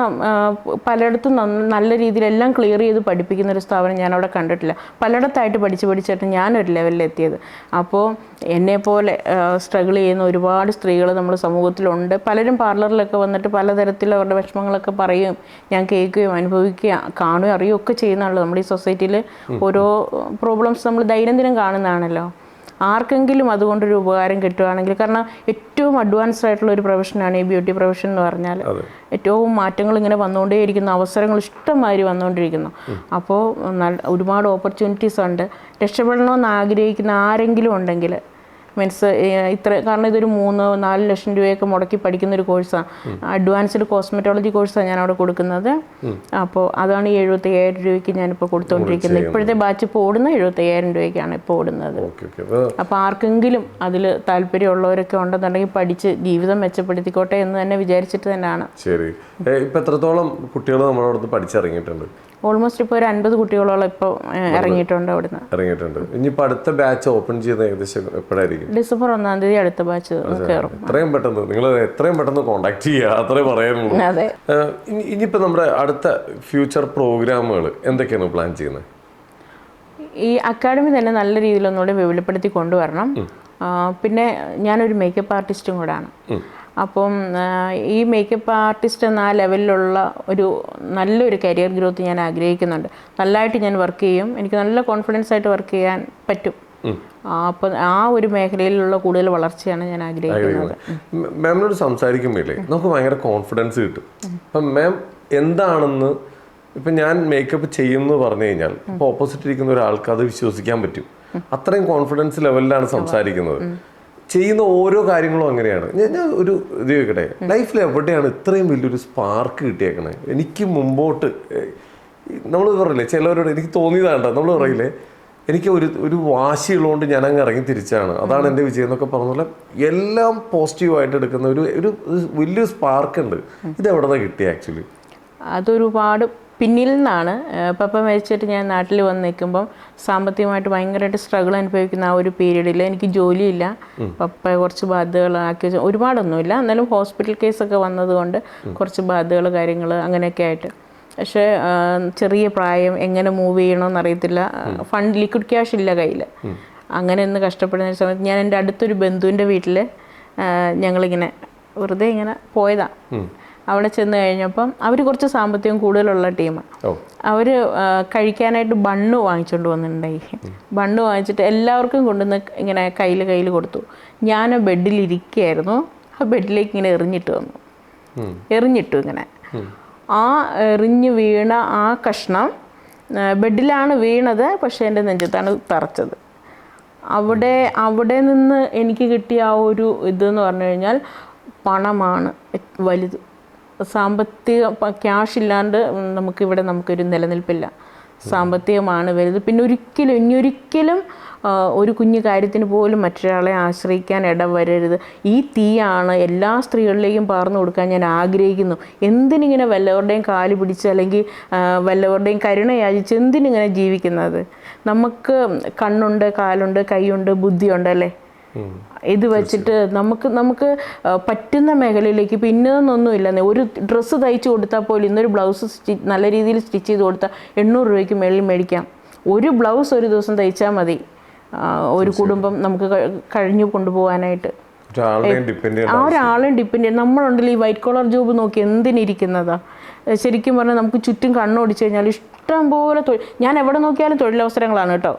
പലയിടത്തും നല്ല രീതിയിലെല്ലാം ക്ലിയർ ചെയ്ത് പഠിപ്പിക്കുന്ന ഒരു സ്ഥാപനം ഞാൻ അവിടെ കണ്ടിട്ടില്ല. പലയിടത്തായിട്ട് പഠിച്ചിട്ട് ഞാനൊരു ലെവലിലെത്തിയത്. അപ്പോൾ എന്നെപ്പോലെ സ്ട്രഗിൾ ചെയ്യുന്ന ഒരുപാട് സ്ത്രീകൾ നമ്മുടെ സമൂഹത്തിലുണ്ട്. പലരും പാർലറിലൊക്കെ വന്നിട്ട് പലതരത്തിൽ അവരുടെ വിഷമങ്ങളൊക്കെ പറയും, ഞാൻ കേൾക്കുകയും അനുഭവിക്കുകയും കാണുകയും അറിയുകയും ഒക്കെ ചെയ്യുന്നതാണല്ലോ. നമ്മുടെ ഈ സൊസൈറ്റിയിൽ ഓരോ പ്രോബ്ലംസ് നമ്മൾ ദൈനംദിനം കാണുന്നതാണല്ലോ. ആർക്കെങ്കിലും അതുകൊണ്ടൊരു ഉപകാരം കിട്ടുകയാണെങ്കിൽ, കാരണം ഏറ്റവും അഡ്വാൻസ്ഡ് ആയിട്ടുള്ള ഒരു പ്രൊഫഷനാണ് ഈ ബ്യൂട്ടി പ്രൊഫഷൻ എന്ന് പറഞ്ഞാൽ. ഏറ്റവും മാറ്റങ്ങൾ ഇങ്ങനെ വന്നുകൊണ്ടേയിരിക്കുന്നു, അവസരങ്ങൾ ഇഷ്ടംമാതിരി വന്നുകൊണ്ടിരിക്കുന്നു. അപ്പോൾ ഒരുപാട് ഓപ്പർച്യൂണിറ്റീസ് ഉണ്ട്. രക്ഷപ്പെടണമെന്ന് ആഗ്രഹിക്കുന്ന ആരെങ്കിലും ഉണ്ടെങ്കിൽ മീൻസ് കാരണം ഇതൊരു 3-4 ലക്ഷം രൂപയൊക്കെ മുടക്കി പഠിക്കുന്ന ഒരു കോഴ്സാണ്. അഡ്വാൻസ്ഡ് കോസ്മെറ്റോളജി കോഴ്സാണ് ഞാൻ അവിടെ കൊടുക്കുന്നത്. അപ്പോൾ അതാണ് ഈ 75,000 രൂപയ്ക്ക് ഞാനിപ്പോൾ കൊടുത്തുകൊണ്ടിരിക്കുന്നത്. ഇപ്പോഴത്തെ ബാച്ച് ഇപ്പോൾ ഓടുന്ന 75,000 രൂപയ്ക്കാണ് ഇപ്പോൾ ഓടുന്നത്. അപ്പോൾ ആർക്കെങ്കിലും അതിൽ താല്പര്യമുള്ളവരൊക്കെ ഉണ്ടെന്നുണ്ടെങ്കിൽ പഠിച്ച് ജീവിതം മെച്ചപ്പെടുത്തിക്കോട്ടെ എന്ന് തന്നെ വിചാരിച്ചിട്ട് തന്നെയാണ്. ശരി, ഇപ്പം എത്രത്തോളം കുട്ടികൾ നമ്മുടെ അവിടുന്ന് പഠിച്ചിറങ്ങിയിട്ടുണ്ട്? ഓൾമോസ്റ്റ് ഇപ്പോൾ ഒരു 50 കുട്ടികളോളം ഇപ്പോൾ ഇറങ്ങിയിട്ടുണ്ട്. ഇനിയിപ്പോൾ അടുത്ത ബാച്ച് ഓപ്പൺ ചെയ്യുന്നത് ഏകദേശം എപ്പോഴായിരിക്കും? ഡിസംബർ 1-ാം തീയതി അടുത്ത ബാച്ച് കയറും. എത്രയും പെട്ടെന്ന് നിങ്ങൾ എത്രയും പെട്ടെന്ന് കോൺടാക്ട് ചെയ്യുക, അത്രേ പറയാനുള്ളൂ. അതെ. ഇനിയിപ്പോൾ നമ്മുടെ അടുത്ത ഫ്യൂച്ചർ പ്രോഗ്രാമുകൾ എന്തൊക്കെയാണ് പ്ലാൻ ചെയ്യുന്നത്? ഈ അക്കാഡമി തന്നെ നല്ല രീതിയിൽ ഒന്നുകൂടി വിപുലപ്പെടുത്തി കൊണ്ടുവരണം. പിന്നെ ഞാനൊരു മേക്കപ്പ് ആർട്ടിസ്റ്റും കൂടാണ്. അപ്പം ഈ മേക്കപ്പ് ആർട്ടിസ്റ്റ് എന്ന ആ ലെവലിലുള്ള നല്ലൊരു കരിയർ ഗ്രോത്ത് ഞാൻ ആഗ്രഹിക്കുന്നുണ്ട്. നല്ലതായിട്ട് ഞാൻ വർക്ക് ചെയ്യും. എനിക്ക് നല്ല കോൺഫിഡൻസ് ആയിട്ട് വർക്ക് ചെയ്യാൻ പറ്റും. അപ്പം ആ ഒരു മേഖലയിലുള്ള കൂടുതൽ വളർച്ചയാണ് ഞാൻ ആഗ്രഹിക്കുന്നത്. മാമിനോട് സംസാരിക്കുമ്പോഴേ നമുക്ക് ഭയങ്കര കോൺഫിഡൻസ് കിട്ടും. അപ്പം മാം എന്താണെന്ന് ഇപ്പം ഞാൻ മേക്കപ്പ് ചെയ്യുമെന്ന് പറഞ്ഞു കഴിഞ്ഞാൽ ഇപ്പോൾ ഓപ്പോസിറ്റ് ഇരിക്കുന്ന ഒരാൾക്ക് അത് വിശ്വസിക്കാൻ പറ്റും. അത്രയും കോൺഫിഡൻസ് ലെവലിലാണ് സംസാരിക്കുന്നത്. ചെയ്യുന്ന ഓരോ കാര്യങ്ങളും അങ്ങനെയാണ്. ഞാൻ ഒരു ഇത് ചോദിക്കട്ടെ, ലൈഫിൽ എവിടെയാണ് ഇത്രയും വലിയൊരു സ്പാർക്ക് കിട്ടിയേക്കണേ? എനിക്ക് മുമ്പോട്ട് നമ്മൾ പറയില്ലേ, ചിലവരോട് എനിക്ക് തോന്നിയതാണ്ട, നമ്മൾ പറയില്ലേ എനിക്ക് ഒരു വാശിയുള്ളതുകൊണ്ട് ഞാൻ അങ്ങ് ഇറങ്ങി തിരിച്ചാണ്, അതാണ് എൻ്റെ വിജയം എന്നൊക്കെ പറഞ്ഞ പോലെ എല്ലാം പോസിറ്റീവായിട്ട് എടുക്കുന്ന ഒരു വലിയൊരു സ്പാർക്ക് ഉണ്ട്. ഇത് എവിടെ നിന്നാണ് കിട്ടിയത് ആക്ച്വലി? അതൊരുപാട് പിന്നിൽ നിന്നാണ്. പപ്പ മരിച്ചിട്ട് ഞാൻ നാട്ടിൽ വന്ന് നിൽക്കുമ്പം സാമ്പത്തികമായിട്ട് ഭയങ്കരമായിട്ട് സ്ട്രഗിൾ അനുഭവിക്കുന്ന ആ ഒരു പീരീഡിൽ എനിക്ക് ജോലിയില്ല. പപ്പ കുറച്ച് ബാധ്യതകളാക്കി വെച്ചാൽ ഒരുപാടൊന്നുമില്ല, എന്നാലും ഹോസ്പിറ്റൽ കേസൊക്കെ വന്നതുകൊണ്ട് കുറച്ച് ബാധ്യതകൾ കാര്യങ്ങൾ അങ്ങനെയൊക്കെ ആയിട്ട്. പക്ഷേ ചെറിയ പ്രായം, എങ്ങനെ മൂവ് ചെയ്യണമെന്ന് അറിയത്തില്ല, ലിക്വിഡ് ക്യാഷ് ഇല്ല കയ്യിൽ. അങ്ങനെ ഒന്ന് കഷ്ടപ്പെടുന്ന സമയത്ത് ഞാൻ എൻ്റെ അടുത്തൊരു ബന്ധുവിൻ്റെ വീട്ടിൽ ഞങ്ങളിങ്ങനെ വെറുതെ ഇങ്ങനെ പോയതാണ്. അവിടെ ചെന്ന് കഴിഞ്ഞപ്പം അവർ കുറച്ച് സാമ്പത്തികം കൂടുതലുള്ള ടീമാണ്. അവർ കഴിക്കാനായിട്ട് ബണ്ണ് വാങ്ങിച്ചുകൊണ്ട് വന്നിട്ടുണ്ടായി. ബണ്ണ് വാങ്ങിച്ചിട്ട് എല്ലാവർക്കും കൊണ്ടുവന്ന് ഇങ്ങനെ കയ്യിൽ കൊടുത്തു. ഞാൻ ബെഡിലിരിക്കുകയായിരുന്നു. ആ ബെഡിലേക്ക് ഇങ്ങനെ എറിഞ്ഞിട്ടു ഇങ്ങനെ. ആ എറിഞ്ഞ് വീണ ആ കഷ്ണം ബെഡിലാണ് വീണത്, പക്ഷേ എൻ്റെ നെഞ്ചത്താണ് തറച്ചത്. അവിടെ നിന്ന് എനിക്ക് കിട്ടിയ ആ ഒരു ഇതെന്ന് പറഞ്ഞു കഴിഞ്ഞാൽ പണമാണ് വലുത്. സാമ്പത്തിക ക്യാഷ് ഇല്ലാണ്ട് നമുക്കൊരു നിലനിൽപ്പില്ല. സാമ്പത്തികമാണ് വലുത്. പിന്നെ ഇനിയൊരിക്കലും ഒരു കുഞ്ഞു കാര്യത്തിന് പോലും മറ്റൊരാളെ ആശ്രയിക്കാൻ ഇടവരരുത്. ഈ തീയാണ് എല്ലാ സ്ത്രീകളിലേക്കും പകർന്നു കൊടുക്കാൻ ഞാൻ ആഗ്രഹിക്കുന്നു. എന്തിനിങ്ങനെ വല്ലവരുടെയും കാല് പിടിച്ച് അല്ലെങ്കിൽ വല്ലവരുടെയും കരുണ യാചിച്ച് എന്തിനിങ്ങനെ ജീവിക്കുന്നത്? നമുക്ക് കണ്ണുണ്ട്, കാലുണ്ട്, കൈയുണ്ട്, ബുദ്ധിയുണ്ട് അല്ലേ? ഇത് വെച്ചിട്ട് നമുക്ക് പറ്റുന്ന മേഖലയിലേക്ക് ഇപ്പോൾ ഇന്നതൊന്നൊന്നുമില്ല. ഒരു ഡ്രസ്സ് തയ്ച്ച് കൊടുത്താൽ പോലും ഇന്നൊരു ബ്ലൗസ് നല്ല രീതിയിൽ സ്റ്റിച്ച് ചെയ്ത് കൊടുത്താൽ 800 രൂപയ്ക്ക് മേളിൽ മേടിക്കാം. ഒരു ബ്ലൗസ് ഒരു ദിവസം തയ്ച്ചാൽ മതി ഒരു കുടുംബം നമുക്ക് കഴിഞ്ഞു കൊണ്ടുപോകാനായിട്ട്. ആ ഒരാളെയും ഡിപ്പെൻഡ് ചെയ്യും. നമ്മളുണ്ടല്ലോ ഈ വൈറ്റ് കോളർ ജോബ് നോക്കി എന്തിനിരിക്കുന്നതാ? ശരിക്കും പറഞ്ഞാൽ നമുക്ക് ചുറ്റും കണ്ണോടിച്ചു കഴിഞ്ഞാൽ ഇഷ്ടം പോലെ ഞാൻ എവിടെ നോക്കിയാലും തൊഴിലവസരങ്ങളാണ് കേട്ടോ.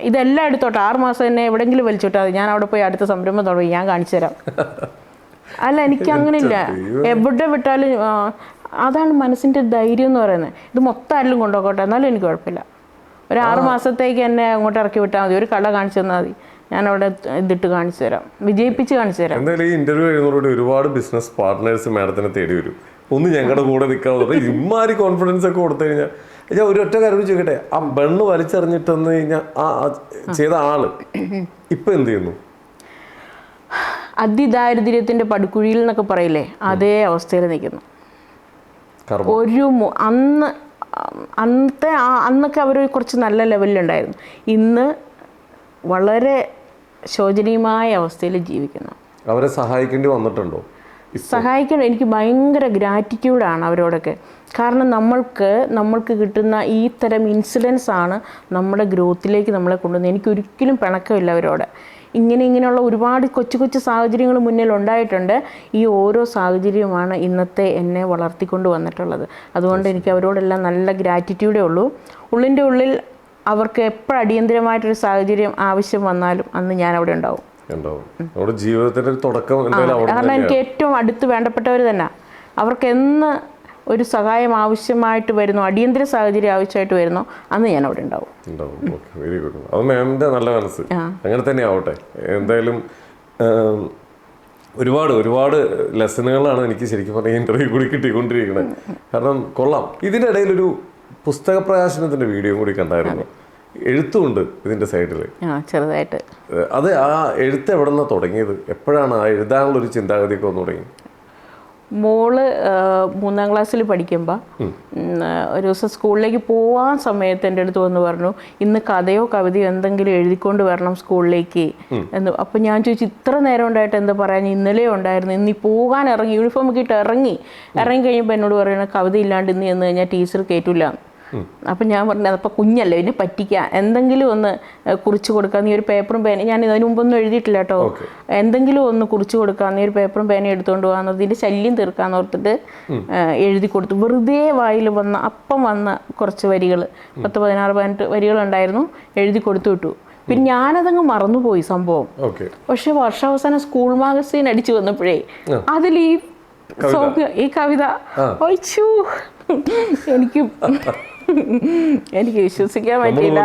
ഇതെല്ലാം എടുത്തോട്ടെ, 6 മാസം തന്നെ എവിടെയെങ്കിലും വലിച്ചോട്ടെ, ഞാൻ അവിടെ പോയി അടുത്ത സംരംഭം തുടങ്ങി, ഞാൻ കാണിച്ചു തരാം. അല്ല, എനിക്ക് അങ്ങനെയില്ല. എവിടെ വിട്ടാലും അതാണ് മനസ്സിൻ്റെ ധൈര്യം എന്ന് പറയുന്നത്. ഇത് മൊത്തം ആരെങ്കിലും കൊണ്ടുപോകട്ടെ, എന്നാലും എനിക്ക് കുഴപ്പമില്ല. ഒരു 6 മാസത്തേക്ക് എന്നെ അങ്ങോട്ട് ഇറക്കി വിട്ടാൽ മതി, ഒരു കട കാണിച്ചു തന്നാൽ മതി, ഞാൻ അവിടെ ഇതിട്ട് കാണിച്ചു തരാം, വിജയിപ്പിച്ച് കാണിച്ചു തരാം. എന്തായാലും ഈ ഇന്റർവ്യൂ കഴിയുന്നതോടെ ഒരുപാട് ബിസിനസ് പാർട്ട്നേഴ്സ് മാഡത്തിനെ തേടി വരും. ഒന്ന് ഞങ്ങളുടെ കൂടെ നിൽക്കാവുന്നത് ഇമ്മാതിരി കോൺഫിഡൻസ് ഒക്കെ കൊടുത്തു കഴിഞ്ഞാൽ ഞാൻ ഒരൊറ്റ കാര്യം ചോദിക്കട്ടെ, ആ ബണ്ണ് വലിച്ചെറിഞ്ഞിട്ടെന്ന് കഴിഞ്ഞാൽ ആ ചെയ്ത ആള് ഇപ്പൊ എന്ത് ചെയ്യുന്നു? അതിദാരിദ്ര്യത്തിന്റെ പടുക്കുഴിയിൽ എന്നൊക്കെ പറയില്ലേ, അതേ അവസ്ഥയിൽ നിൽക്കുന്നു. അന്നൊക്കെ അവർ കുറച്ച് നല്ല ലെവലിലുണ്ടായിരുന്നു. ഇന്ന് വളരെ ശോചനീയമായ അവസ്ഥയിൽ ജീവിക്കുന്നു. അവരെ സഹായിക്കേണ്ടി വന്നിട്ടുണ്ടോ? സഹായിക്കണം. എനിക്ക് ഭയങ്കര ഗ്രാറ്റിറ്റ്യൂഡാണ് അവരോടൊക്കെ. കാരണം നമ്മൾക്ക് കിട്ടുന്ന ഈ തരം ഇൻസിഡൻസ് ആണ് നമ്മുടെ ഗ്രോത്തിലേക്ക് നമ്മളെ കൊണ്ടുവന്നത്. എനിക്കൊരിക്കലും പിണക്കമില്ല അവരോട്. ഇങ്ങനെയുള്ള ഒരുപാട് കൊച്ചു സാഹചര്യങ്ങൾ മുന്നിൽ ഉണ്ടായിട്ടുണ്ട്. ഈ ഓരോ സാഹചര്യവുമാണ് ഇന്നത്തെ എന്നെ വളർത്തിക്കൊണ്ട് വന്നിട്ടുള്ളത്. അതുകൊണ്ട് എനിക്ക് അവരോടെല്ലാം നല്ല ഗ്രാറ്റിറ്റ്യൂഡേ ഉള്ളൂ. ഉള്ളിൻ്റെ ഉള്ളിൽ അവർക്ക് എപ്പോഴും അടിയന്തരമായിട്ടൊരു സാഹചര്യം ആവശ്യം വന്നാലും അന്ന് ഞാൻ അവിടെ ഉണ്ടാവും. ജീവിതത്തിന്റെ തുടക്കം. കാരണം എനിക്ക് ഏറ്റവും അടുത്ത് വേണ്ടപ്പെട്ടവർ തന്നെ. അവർക്ക് എന്ന് ഒരു സഹായം ആവശ്യമായിട്ട് വരുന്നു, അടിയന്തര സാഹചര്യം ആവശ്യമായിട്ട് വരുന്നു, അന്ന് ഞാൻ അവിടെ ഉണ്ടാവും. Okay, very good. അത് മാമിൻ്റെ നല്ല മനസ്സ്. അങ്ങനെ തന്നെ ആവട്ടെ. എന്തായാലും ഒരുപാട് ലെസണുകളാണ് എനിക്ക് ശരിക്കും പറഞ്ഞാൽ ഇൻ്റർവ്യൂ കൂടി കിട്ടിക്കൊണ്ടിരിക്കുന്നത്. കാരണം കൊള്ളാം. ഇതിനിടയിലൊരു പുസ്തക പ്രകാശനത്തിൻ്റെ വീഡിയോ കൂടി കണ്ടായിരുന്നു. എഴുത്തുമുണ്ട് ഇതിൻ്റെ സൈഡിൽ ചെറുതായിട്ട്. അത് ആ എഴുത്ത് എവിടെ നിന്നാണ് തുടങ്ങിയത്? എപ്പോഴാണ് ആ എഴുതാനുള്ളൊരു ചിന്താഗതിയൊക്കെ വന്നു തുടങ്ങി? മോള് 3ാം ക്ലാസ്സിൽ പഠിക്കുമ്പോൾ ഒരു ദിവസം സ്കൂളിലേക്ക് പോകാൻ സമയത്ത് എൻ്റെ അടുത്ത് വന്ന് പറഞ്ഞു, ഇന്ന് കഥയോ കവിതയോ എന്തെങ്കിലും എഴുതിക്കൊണ്ട് വരണം സ്കൂളിലേക്ക് എന്ന്. അപ്പം ഞാൻ ചോദിച്ചു, ഇത്ര നേരം ഉണ്ടായിട്ട് എന്താ പറയാൻ? ഇന്നലെ ഉണ്ടായിരുന്നു, ഇന്ന് പോകാൻ ഇറങ്ങി, യൂണിഫോം ഒക്കെ ഇട്ട് ഇറങ്ങി കഴിയുമ്പോൾ എന്നോട് പറയണ കവിത ഇല്ലാണ്ട് ഇന്ന് ചെന്ന് കഴിഞ്ഞാൽ ടീച്ചർ കയറ്റില്ല. അപ്പം ഞാൻ പറഞ്ഞത് അപ്പോൾ കുഞ്ഞല്ലേ, പിന്നെ പറ്റിക്കുക, എന്തെങ്കിലും ഒന്ന് കുറിച്ച് കൊടുക്കുക, നീ ഒരു പേപ്പറും പേന, ഞാൻ ഇതിനു മുമ്പൊന്നും എഴുതിയിട്ടില്ല കേട്ടോ, എന്തെങ്കിലും ഒന്ന് കുറിച്ച് കൊടുക്കുക, നീ ഒരു പേപ്പറും പേനയും എടുത്തുകൊണ്ട് പോകാന്ന് ഇതിൻ്റെ ശല്യം തീർക്കാന്ന് ഓർത്തിട്ട് എഴുതി കൊടുത്തു. വെറുതെ വായിൽ വന്ന കുറച്ച് വരികൾ, 10-16 വരികളുണ്ടായിരുന്നു, എഴുതി കൊടുത്തു വിട്ടു. പിന്നെ ഞാനതങ്ങ് മറന്നുപോയി സംഭവം. പക്ഷെ വർഷാവസാനം സ്കൂൾ മാഗസീൻ അടിച്ചു വന്നപ്പോഴേ അതിൽ ഈ കവിത വായിച്ചു. എനിക്ക് വിശ്വസിക്കാൻ പറ്റിയില്ല.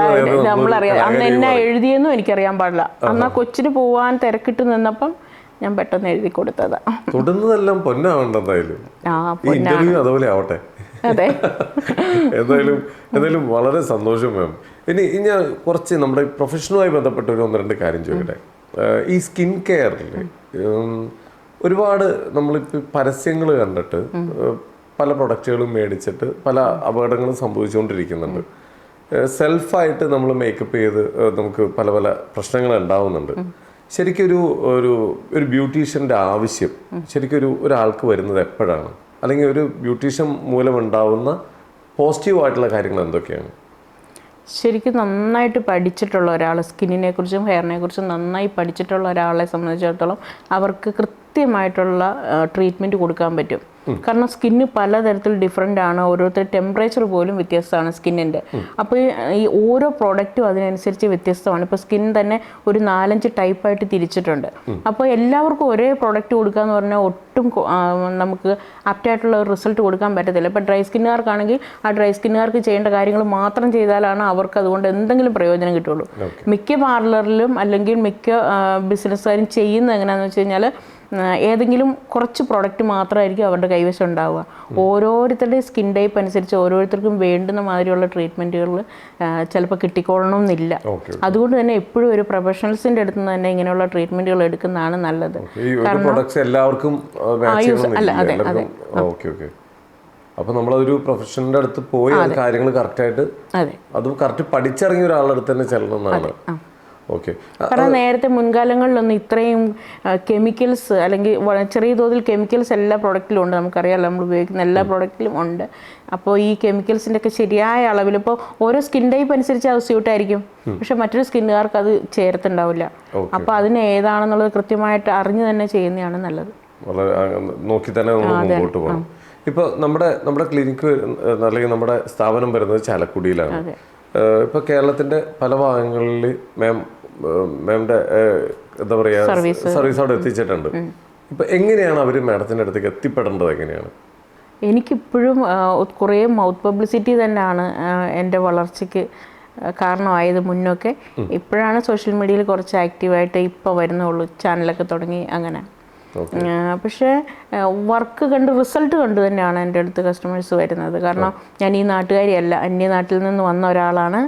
നമ്മളറിയാം അന്ന് എന്നാ എഴുതിയെന്നും എനിക്കറിയാൻ പാടില്ല. അന്ന് ആ കൊച്ചിന് പോവാൻ തിരക്കിട്ട് നിന്നപ്പം ഞാൻ പെട്ടെന്ന് എഴുതി കൊടുത്തതാ. തൊടുന്നതെല്ലാം പൊന്നാവണ്ടെന്തായാലും. അതുപോലെ ആവട്ടെ. അതെ. എന്തായാലും വളരെ സന്തോഷം മാം. ഇനി ഞാൻ കുറച്ച് നമ്മുടെ പ്രൊഫഷനുമായി ബന്ധപ്പെട്ട ഒരു 1-2 കാര്യം ചോദിക്കട്ടെ. ഈ സ്കിൻ കെയറിൽ ഒരുപാട് നമ്മളിപ്പോൾ പരസ്യങ്ങൾ കണ്ടിട്ട് പല പ്രൊഡക്റ്റുകളും മേടിച്ചിട്ട് പല അപകടങ്ങളും സംഭവിച്ചുകൊണ്ടിരിക്കുന്നുണ്ട്. സെൽഫായിട്ട് നമ്മൾ മേക്കപ്പ് ചെയ്ത് നമുക്ക് പല പ്രശ്നങ്ങൾ ഉണ്ടാവുന്നുണ്ട്. ശരിക്കൊരു ഒരു ബ്യൂട്ടീഷ്യൻ്റെ ആവശ്യം ശരിക്കൊരു ഒരാൾക്ക് വരുന്നത് എപ്പോഴാണ്? അല്ലെങ്കിൽ ഒരു ബ്യൂട്ടീഷ്യൻ മൂലമുണ്ടാവുന്ന പോസിറ്റീവായിട്ടുള്ള കാര്യങ്ങൾ എന്തൊക്കെയാണ്? ശരിക്കും നന്നായിട്ട് പഠിച്ചിട്ടുള്ള ഒരാൾ, സ്കിന്നിനെ കുറിച്ചും ഹെയറിനെ കുറിച്ചും നന്നായി പഠിച്ചിട്ടുള്ള ഒരാളെ സംബന്ധിച്ചിടത്തോളം അവർക്ക് കൃത്യമായിട്ടുള്ള ട്രീറ്റ്മെൻറ്റ് കൊടുക്കാൻ പറ്റും. കാരണം സ്കിന്ന് പലതരത്തിൽ ഡിഫറെൻ്റ് ആണ്. ഓരോരുത്തർ ടെമ്പറേച്ചർ പോലും വ്യത്യസ്തമാണ് സ്കിന്നിൻ്റെ. അപ്പോൾ ഈ ഓരോ പ്രോഡക്റ്റും അതിനനുസരിച്ച് വ്യത്യസ്തമാണ്. ഇപ്പോൾ സ്കിൻ തന്നെ ഒരു 4-5 ടൈപ്പായിട്ട് തിരിച്ചിട്ടുണ്ട്. അപ്പോൾ എല്ലാവർക്കും ഒരേ പ്രോഡക്റ്റ് കൊടുക്കുക എന്ന് പറഞ്ഞാൽ ഒട്ടും നമുക്ക് ആപ്റ്റായിട്ടുള്ള ഒരു റിസൾട്ട് കൊടുക്കാൻ പറ്റത്തില്ല. ഇപ്പോൾ ഡ്രൈ സ്കിന്നുകാർക്കാണെങ്കിൽ ആ ഡ്രൈ സ്കിന്നുകാർക്ക് ചെയ്യേണ്ട കാര്യങ്ങൾ മാത്രം ചെയ്താലാണ് അവർക്ക് അതുകൊണ്ട് എന്തെങ്കിലും പ്രയോജനം കിട്ടുള്ളൂ. മിക്ക പാർലറിലും അല്ലെങ്കിൽ മിക്ക ബിസിനസ്സുകാരും ചെയ്യുന്നത് എങ്ങനെയാണെന്ന് വെച്ച് കഴിഞ്ഞാൽ ഏതെങ്കിലും കുറച്ച് പ്രോഡക്റ്റ് മാത്രമായിരിക്കും അവരുടെ കൈവശം ഉണ്ടാവുക. ഓരോരുത്തരുടെ സ്കിൻ ടൈപ്പ് അനുസരിച്ച് ഓരോരുത്തർക്കും വേണ്ടുന്ന മാതിരിയുള്ള ട്രീറ്റ്മെൻറ്റുകൾ ചിലപ്പോൾ കിട്ടിക്കൊള്ളണമെന്നില്ല. അതുകൊണ്ട് തന്നെ എപ്പോഴും ഒരു പ്രൊഫഷണൽസിൻ്റെ അടുത്ത് നിന്ന് തന്നെ ഇങ്ങനെയുള്ള ട്രീറ്റ്മെൻറ്റുകൾ എടുക്കുന്നതാണ് നല്ലത്. അപ്പോൾ നമ്മളൊരു പ്രൊഫഷണലിൻ്റെ അടുത്ത് പോയി കാര്യങ്ങൾ കറക്റ്റായിട്ട് അത് കറക്റ്റ് പഠിച്ചിറങ്ങിയ ഒരാളുടെ അടുത്ത് തന്നെ ചെല്ലണം എന്നാണ്. കാരണം നേരത്തെ മുൻകാലങ്ങളിലൊന്നും ഇത്രയും കെമിക്കൽസ് അല്ലെങ്കിൽ ചെറിയ തോതിൽ കെമിക്കൽസ് എല്ലാ പ്രോഡക്റ്റിലും ഉണ്ട്. നമുക്കറിയാമല്ലോ, നമ്മൾ ഉപയോഗിക്കുന്ന എല്ലാ പ്രോഡക്റ്റിലും ഉണ്ട്. അപ്പോൾ ഈ കെമിക്കൽസിൻ്റെ ഒക്കെ ശരിയായ അളവിൽ ഇപ്പോൾ ഓരോ സ്കിൻ ടൈപ്പ് അനുസരിച്ച് അത് സ്യൂട്ടായിരിക്കും, പക്ഷെ മറ്റൊരു സ്കിന്നുകാർക്ക് അത് ചേർത്തുണ്ടാവില്ല. അപ്പോൾ അതിന് ഏതാണെന്നുള്ളത് കൃത്യമായിട്ട് അറിഞ്ഞു തന്നെ ചെയ്യുന്നതാണ് നല്ലത്. നോക്കി തന്നെ മുമ്പോട്ട് പോകണം. ഇപ്പോൾ നമ്മുടെ ക്ലിനിക്ക് അല്ലെങ്കിൽ നമ്മുടെ സ്ഥാപനം വരുന്നത് ചാലക്കുടിയിലാണ്. ഇപ്പോൾ കേരളത്തിൻ്റെ പല ഭാഗങ്ങളിൽ മാമിൻ്റെ എന്താ പറയുക സർവീസ് അവിടെ എത്തിച്ചിട്ടുണ്ട്. ഇപ്പം എങ്ങനെയാണ് അവർ മാഡത്തിൻ്റെ അടുത്തേക്ക് എത്തിപ്പെടേണ്ടത്? എങ്ങനെയാണ്? എനിക്കിപ്പോഴും കുറേ മൗത്ത് പബ്ലിസിറ്റി തന്നെയാണ് എൻ്റെ വളർച്ചയ്ക്ക് കാരണമായത്. മുന്നൊക്കെ ഇപ്പോഴാണ് സോഷ്യൽ മീഡിയയിൽ കുറച്ച് ആക്റ്റീവായിട്ട് ഇപ്പോൾ വരുന്നുള്ളൂ, ചാനലൊക്കെ തുടങ്ങി അങ്ങനെ. പക്ഷേ വർക്ക് കണ്ട് റിസൾട്ട് കണ്ട് തന്നെയാണ് എൻ്റെ അടുത്ത് കസ്റ്റമേഴ്സ് വരുന്നത്. കാരണം ഞാൻ ഈ നാട്ടുകാരിയല്ല, അന്യനാട്ടിൽ നിന്ന് വന്ന ഒരാളാണ്.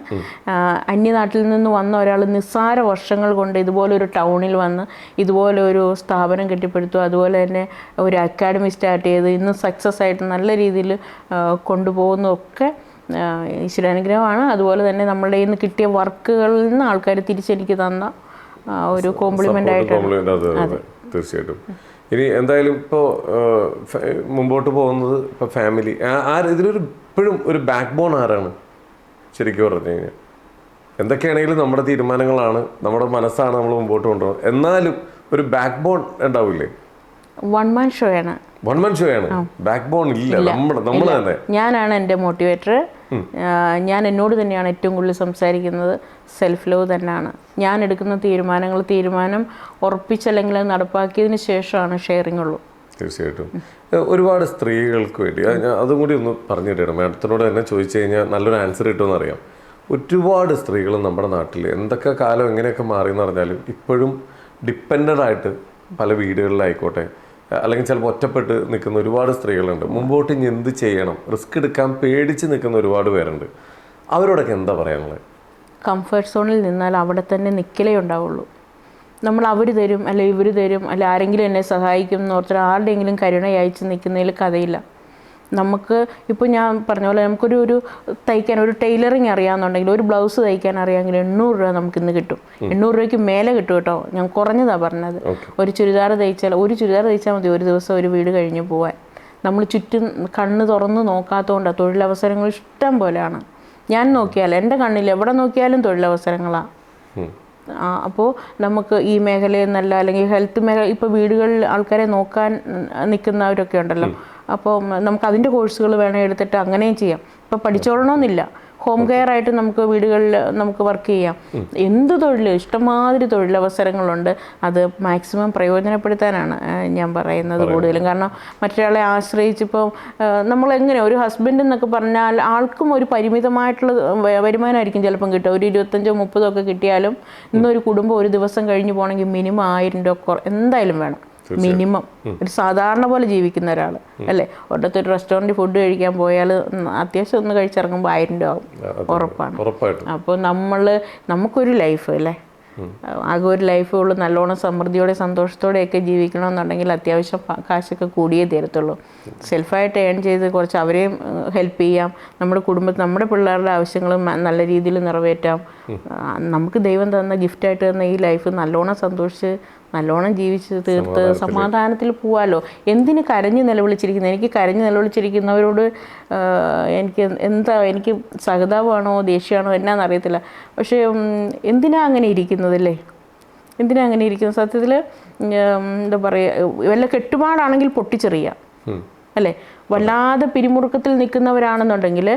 അന്യനാട്ടിൽ നിന്ന് വന്ന ഒരാൾ നിസ്സാര വർഷങ്ങൾ കൊണ്ട് ഇതുപോലൊരു ടൗണിൽ വന്ന് ഇതുപോലെ ഒരു സ്ഥാപനം കെട്ടിപ്പടുത്തു, അതുപോലെ തന്നെ ഒരു അക്കാഡമി സ്റ്റാർട്ട് ചെയ്ത് ഇന്ന് സക്സസ് ആയിട്ട് നല്ല രീതിയിൽ കൊണ്ടുപോകുന്നതൊക്കെ ഈശ്വരാനുഗ്രഹമാണ്. അതുപോലെ തന്നെ നമ്മളുടെ കയ്യിൽ നിന്ന് കിട്ടിയ വർക്കുകളിൽ നിന്ന് ആൾക്കാർ തിരിച്ചെനിക്ക് തന്ന ഒരു കോംപ്ലിമെൻ്റ് ആയിട്ടാണ്. തീർച്ചയായിട്ടും. ഇനി എന്തായാലും ഇപ്പോൾ മുമ്പോട്ട് പോകുന്നത് ഇപ്പോൾ ഫാമിലി ഇതിലൊരു ഇപ്പോഴും ഒരു ബാക്ക് ബോൺ ആരാണ് ശരിക്കും പറഞ്ഞു കഴിഞ്ഞാൽ? എന്തൊക്കെയാണെങ്കിലും നമ്മുടെ തീരുമാനങ്ങളാണ്, നമ്മുടെ മനസ്സാണ് നമ്മൾ മുമ്പോട്ട് കൊണ്ടുപോകുന്നത്. എന്നാലും ഒരു ബാക്ക് ബോൺ ഉണ്ടാവില്ലേ? വൺ മാൻ ഷോ ആണ്. ബാക്ക് ബോൺ ഇല്ല, നമ്മൾ തന്നെ. ഞാനാണ് എൻ്റെ മോട്ടിവേറ്റർ. ഞാൻ എന്നോട് തന്നെയാണ് ഏറ്റവും കൂടുതൽ സംസാരിക്കുന്നത്. സെൽഫ് ലവ് തന്നെയാണ്. ഞാൻ എടുക്കുന്ന തീരുമാനം ഉറപ്പിച്ചല്ലെങ്കിൽ അത് നടപ്പാക്കിയതിന് ശേഷമാണ് ഷെയറിംഗ് ഉള്ളൂ. തീർച്ചയായിട്ടും. ഒരുപാട് സ്ത്രീകൾക്ക് വേണ്ടി അതും കൂടി ഒന്ന് പറഞ്ഞു തരണം. മാഡത്തിനോട് തന്നെ ചോദിച്ചു കഴിഞ്ഞാൽ നല്ലൊരു ആൻസർ കിട്ടുമെന്ന് അറിയാം. ഒരുപാട് സ്ത്രീകൾ നമ്മുടെ നാട്ടിൽ എന്തൊക്കെ കാലം എങ്ങനെയൊക്കെ മാറിയെന്ന് പറഞ്ഞാലും ഇപ്പോഴും ഡിപ്പെൻഡഡ് ആയിട്ട് പല വീടുകളിലായിക്കോട്ടെ അല്ലെങ്കിൽ ചിലപ്പോൾ ഒറ്റപ്പെട്ട് നിൽക്കുന്ന ഒരുപാട് സ്ത്രീകളുണ്ട്. മുമ്പോട്ട് ഇനി എന്ത് ചെയ്യണം, റിസ്ക് എടുക്കാൻ പേടിച്ച് നിൽക്കുന്ന ഒരുപാട് പേരുണ്ട്. അവരോടൊക്കെ എന്താ പറയാനുള്ളത്? കംഫർട്ട് സോണിൽ നിന്നാൽ അവിടെ തന്നെ നിൽക്കലേ ഉണ്ടാവുള്ളൂ. നമ്മൾ അവർ തരും അല്ലെ ഇവർ തരും അല്ലെ ആരെങ്കിലും എന്നെ സഹായിക്കും എന്ന് ഓർത്തിട്ട് ആരുടെയെങ്കിലും കരുണ അയച്ച് നിൽക്കുന്നതിൽ കഥയില്ല. നമുക്ക് ഇപ്പോൾ ഞാൻ പറഞ്ഞ പോലെ നമുക്കൊരു തയ്ക്കാൻ ഒരു ടൈലറിങ് അറിയാമെന്നുണ്ടെങ്കിൽ ഒരു ബ്ലൗസ് തയ്ക്കാൻ അറിയാമെങ്കിൽ 800 രൂപ നമുക്കിന്ന് കിട്ടും. 800 രൂപയ്ക്ക് മേലെ കിട്ടും കേട്ടോ. ഞാൻ കുറഞ്ഞതാണ് പറഞ്ഞത്. ഒരു ചുരിദാർ തയ്ച്ചാൽ മതി ഒരു ദിവസം ഒരു വീട് കഴിഞ്ഞ് പോകാൻ. നമ്മൾ ചുറ്റും കണ്ണ് തുറന്ന് നോക്കാത്തതുകൊണ്ടാണ്. തൊഴിലവസരങ്ങൾ ഇഷ്ടം പോലെയാണ്. ഞാൻ നോക്കിയാൽ എൻ്റെ കണ്ണിൽ എവിടെ നോക്കിയാലും തൊഴിലവസരങ്ങളാണ്. അപ്പോൾ നമുക്ക് ഈ മേഖലയിൽ നിന്നല്ല അല്ലെങ്കിൽ ഹെൽത്ത് മേഖല ഇപ്പോൾ വീടുകളിൽ ആൾക്കാരെ നോക്കാൻ നിൽക്കുന്നവരൊക്കെ ഉണ്ടല്ലോ. അപ്പോൾ നമുക്ക് അതിൻ്റെ കോഴ്സുകൾ വേണം എടുത്തിട്ട് അങ്ങനെയും ചെയ്യാം. ഇപ്പോൾ പഠിച്ചോളണമെന്നില്ല. ഹോം കെയർ ആയിട്ട് നമുക്ക് വീടുകളിൽ നമുക്ക് വർക്ക് ചെയ്യാം. എന്ത് തൊഴിൽ ഇഷ്ടംമാതിരി തൊഴിലവസരങ്ങളുണ്ട്. അത് മാക്സിമം പ്രയോജനപ്പെടുത്താനാണ് ഞാൻ പറയുന്നത് കൂടുതലും. കാരണം മറ്റൊരാളെ ആശ്രയിച്ചിപ്പോൾ നമ്മളെങ്ങനെ ഒരു ഹസ്ബൻഡ് എന്നൊക്കെ പറഞ്ഞാൽ ആൾക്കും ഒരു പരിമിതമായിട്ടുള്ള വരുമാനമായിരിക്കും ചിലപ്പം കിട്ടുക. ഒരു 25-30 ഒക്കെ കിട്ടിയാലും ഇന്നൊരു കുടുംബം ഒരു ദിവസം കഴിഞ്ഞ് പോകണമെങ്കിൽ മിനിമം 1000 രൂപ എന്തായാലും വേണം. മിനിമം ഒരു സാധാരണ പോലെ ജീവിക്കുന്ന ഒരാൾ അല്ലേ. ഒരിടത്ത് ഒരു റെസ്റ്റോറൻറ്റ് ഫുഡ് കഴിക്കാൻ പോയാൽ അത്യാവശ്യം ഒന്ന് കഴിച്ചിറങ്ങുമ്പോൾ 1000 രൂപ ആവും, ഉറപ്പാണ്. അപ്പോൾ നമുക്കൊരു ലൈഫ് അല്ലേ, ആകെ ഒരു ലൈഫേ ഉള്ളൂ. നല്ലോണം സമൃദ്ധിയോടെ സന്തോഷത്തോടെയൊക്കെ ജീവിക്കണമെന്നുണ്ടെങ്കിൽ അത്യാവശ്യം കാശൊക്കെ കൂടിയേ തീരത്തുള്ളൂ. സെൽഫായിട്ട് ഏൺ ചെയ്ത് കുറച്ച് അവരെയും ഹെൽപ്പ് ചെയ്യാം. നമ്മുടെ കുടുംബത്തിൽ നമ്മുടെ പിള്ളേരുടെ ആവശ്യങ്ങളും നല്ല രീതിയിൽ നിറവേറ്റാം. നമുക്ക് ദൈവം തന്ന ഗിഫ്റ്റായിട്ട് തന്ന ഈ ലൈഫ് നല്ലോണം സന്തോഷിച്ച് നല്ലോണം ജീവിച്ച് തീർത്ത് സമാധാനത്തിൽ പോവാലോ. എന്തിന് കരഞ്ഞ് നിലവിളിച്ചിരിക്കുന്നത്? എനിക്ക് കരഞ്ഞ് നിലവിളിച്ചിരിക്കുന്നവരോട് എനിക്ക് സഹതാപമാണോ ദേഷ്യമാണോ എന്നാന്നറിയത്തില്ല. പക്ഷേ എന്തിനാ അങ്ങനെ ഇരിക്കുന്നതല്ലേ? എന്തിനാ അങ്ങനെ ഇരിക്കുന്നത്? സത്യത്തിൽ എന്താ പറയുക, വല്ല കെട്ടുപാടാണെങ്കിൽ പൊട്ടിച്ചെറിയാം അല്ലേ. വല്ലാതെ പിരിമുറുക്കത്തിൽ നിൽക്കുന്നവരാണെന്നുണ്ടെങ്കിൽ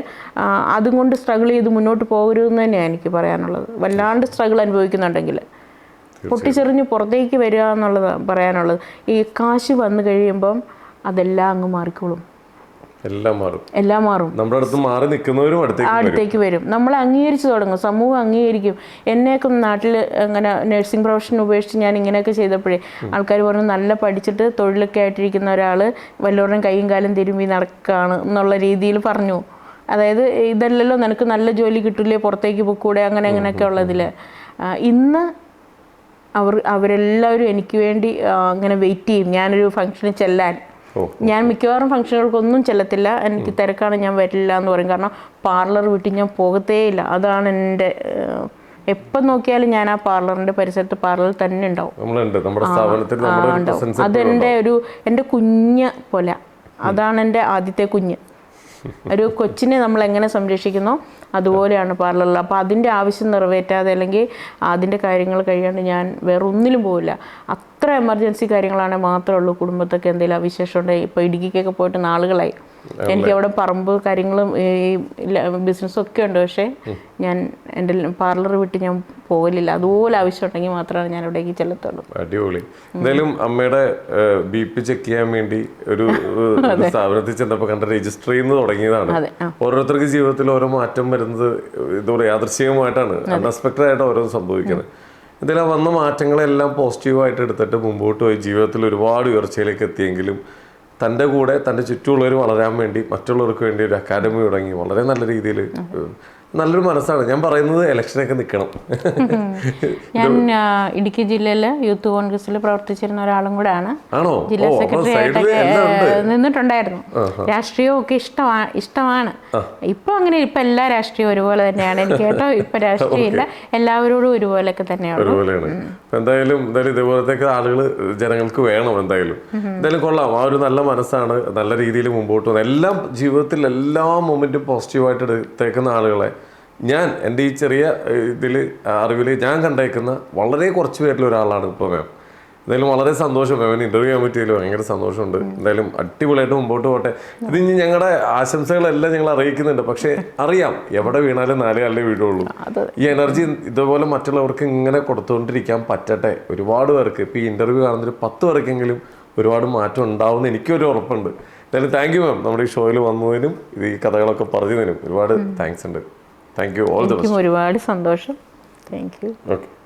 അതും കൊണ്ട് സ്ട്രഗിൾ ചെയ്ത് മുന്നോട്ട് പോകരുതെന്ന് തന്നെയാണ് എനിക്ക് പറയാനുള്ളത്. വല്ലാണ്ട് സ്ട്രഗിൾ അനുഭവിക്കുന്നുണ്ടെങ്കിൽ പൊട്ടിച്ചെറിഞ്ഞ് പുറത്തേക്ക് വരിക എന്നുള്ളത് പറയാനുള്ളത്. ഈ കാശ് വന്നു കഴിയുമ്പം അതെല്ലാം അങ്ങ് മാറിക്കോളും. എല്ലാം മാറും. നമ്മുടെ അടുത്ത് മാറി നിൽക്കുന്നവരും അടുത്തേക്ക് വരും. നമ്മൾ അംഗീകരിച്ച് തുടങ്ങും. സമൂഹം അംഗീകരിക്കും. എന്നെയൊക്കെ നാട്ടിൽ അങ്ങനെ നഴ്സിംഗ് പ്രൊഫഷൻ ഉപേക്ഷിച്ച് ഞാൻ ഇങ്ങനെയൊക്കെ ചെയ്തപ്പോഴേ ആൾക്കാർ പറഞ്ഞു നല്ല പഠിച്ചിട്ട് തൊഴിലൊക്കെ ആയിട്ടിരിക്കുന്ന ഒരാൾ വല്ലവരുടെയും കൈയും കാലും തിരുമ്പി നടക്കുകയാണ് എന്നുള്ള രീതിയിൽ പറഞ്ഞു. അതായത് ഇതല്ലല്ലോ നിനക്ക് നല്ല ജോലി കിട്ടില്ലേ, പുറത്തേക്ക് പോയിക്കൂടെ, അങ്ങനെയൊക്കെ ഉള്ളതിൽ. ഇന്ന് അവരെല്ലാവരും എനിക്ക് വേണ്ടി അങ്ങനെ വെയിറ്റ് ചെയ്യും. ഞാനൊരു ഫംഗ്ഷന് ചെല്ലാൻ ഞാൻ മിക്കവാറും ഫംഗ്ഷനുകൾക്കൊന്നും ചെല്ലത്തില്ല. എനിക്ക് തിരക്കാണ്, ഞാൻ വരില്ല എന്ന് പറയും. കാരണം പാർലർ വിട്ട് ഞാൻ പോകത്തേയില്ല. അതാണ് എൻ്റെ എപ്പം നോക്കിയാലും ഞാൻ ആ പാർലറിൻ്റെ പരിസരത്ത് പാർലറിൽ തന്നെ ഉണ്ടാവും. അതെൻ്റെ എൻ്റെ കുഞ്ഞ് പോലെ. അതാണ് എൻ്റെ ആദ്യത്തെ കുഞ്ഞ്. ഒരു കൊച്ചിനെ നമ്മൾ എങ്ങനെ സംരക്ഷിക്കുന്നോ അതുപോലെയാണ് പാർലറിൽ. അപ്പോൾ അതിൻ്റെ ആവശ്യം നിറവേറ്റാതെ അല്ലെങ്കിൽ അതിൻ്റെ കാര്യങ്ങൾ കഴിയാണ്ട് ഞാൻ വേറെ ഒന്നിലും പോവില്ല. അത്ര എമർജൻസി കാര്യങ്ങളാണെങ്കിൽ മാത്രമേ ഉള്ളൂ. കുടുംബത്തൊക്കെ എന്തെങ്കിലും അവിശേഷം ഉണ്ടെങ്കിൽ ഇപ്പോൾ ഇടുക്കിക്കൊക്കെ പോയിട്ട് നാളുകളായി. എനിക്ക് അവിടെ പറമ്പ് കാര്യങ്ങളും ഈ ബിസിനസ്സൊക്കെ ഉണ്ട്. പക്ഷേ ഞാൻ എൻ്റെ പാർലർ വിട്ട് ഞാൻ പോകലില്ല. അതുപോലെ ആവശ്യം ഉണ്ടെങ്കിൽ മാത്രമാണ് ഞാൻ അവിടേക്ക് ചെല്ലത്തുള്ളൂ. അടിപൊളി. എന്തായാലും അമ്മയുടെ BP ചെക്ക് ചെയ്യാൻ വേണ്ടി ഒരു സ്ഥാപനത്തിൽ ചെന്നപ്പോൾ കണ്ട രജിസ്റ്റർ ചെയ്യുന്നത് തുടങ്ങിയതാണ്. ഓരോരുത്തർക്ക് ജീവിതത്തിൽ ഓരോ മാറ്റം വരുന്നത് ഇതോടെ യാദൃശ്ചികമായിട്ടാണ്, അൺഎക്സ്പെക്റ്റഡ് ആയിട്ട് ഓരോന്ന് സംഭവിക്കുന്നത്. എന്തായാലും വന്ന മാറ്റങ്ങളെല്ലാം പോസിറ്റീവായിട്ട് എടുത്തിട്ട് മുമ്പോട്ട് പോയി ജീവിതത്തിൽ ഒരുപാട് ഉയർച്ചയിലേക്ക് എത്തിയെങ്കിലും തൻ്റെ കൂടെ തൻ്റെ ചുറ്റുമുള്ളവർ വളരാൻ വേണ്ടി മറ്റുള്ളവർക്ക് വേണ്ടി ഒരു അക്കാദമി തുടങ്ങി. വളരെ നല്ല രീതിയിൽ നല്ലൊരു മനസ്സാണ്. ഞാൻ പറയുന്നത് ഇലക്ഷനൊക്കെ നിൽക്കണം. ഞാൻ ഇടുക്കി ജില്ലയിൽ യൂത്ത് കോൺഗ്രസിൽ പ്രവർത്തിച്ചിരുന്ന ഒരാളും കൂടെയാണ്. ജില്ലാ സെക്രട്ടറി ആയിട്ടൊക്കെ നിന്നിട്ടുണ്ടായിരുന്നു. രാഷ്ട്രീയവും ഒക്കെ ഇഷ്ടമാണ്. ഇപ്പൊ അങ്ങനെ ഇപ്പൊ എല്ലാ രാഷ്ട്രീയവും ഒരുപോലെ തന്നെയാണ് എനിക്ക് കേട്ടോ. ഇപ്പൊ രാഷ്ട്രീയമില്ല, എല്ലാവരോടും ഒരുപോലൊക്കെ തന്നെയാണ്. എന്തായാലും ഇതുപോലത്തെ ആളുകൾ ജനങ്ങൾക്ക് വേണം. എന്തായാലും കൊള്ളാം. ആ ഒരു നല്ല മനസ്സാണ്. നല്ല രീതിയിൽ മുമ്പോട്ട് പോകുന്നത്. എല്ലാം ജീവിതത്തിൽ എല്ലാ മൊമെന്റും പോസിറ്റീവായിട്ട് എടുത്തേക്കുന്ന ആളുകളെ ഞാൻ എൻ്റെ ഈ ചെറിയ അറിവിൽ ഞാൻ കണ്ടേക്കുന്ന വളരെ കുറച്ച് പേരിൽ ഒരാളാണ് ഇപ്പോൾ മാം. എന്തായാലും വളരെ സന്തോഷം. മാമിന് ഇൻ്റർവ്യൂ ചെയ്യാൻ പറ്റിയല്ലോ, ഭയങ്കര സന്തോഷമുണ്ട്. എന്തായാലും അടിപൊളിയായിട്ട് മുമ്പോട്ട് പോട്ടെ. ഇത് ഇനി ഞങ്ങളുടെ ആശംസകളെല്ലാം ഞങ്ങൾ അറിയിക്കുന്നുണ്ട്. പക്ഷേ അറിയാം, എവിടെ വീണാലും 4 കാലിലേ വീഴുള്ളൂ. ഈ എനർജി ഇതുപോലെ മറ്റുള്ളവർക്ക് ഇങ്ങനെ കൊടുത്തുകൊണ്ടിരിക്കാൻ പറ്റട്ടെ. ഒരുപാട് പേർക്ക് ഇപ്പോൾ ഈ ഇൻ്റർവ്യൂ കാണുന്നൊരു 10 പേർക്കെങ്കിലും ഒരുപാട് മാറ്റം ഉണ്ടാവുമെന്ന് എനിക്കൊരു ഉറപ്പുണ്ട്. എന്തായാലും താങ്ക് യു മാം, നമ്മുടെ ഈ ഷോയിൽ വന്നതിനും ഇത് ഈ കഥകളൊക്കെ പറഞ്ഞതിനും ഒരുപാട് താങ്ക്സ് ഉണ്ട്. Thank you, all the best. ഒരുപാട് സന്തോഷം. Thank you. ഓക്കെ.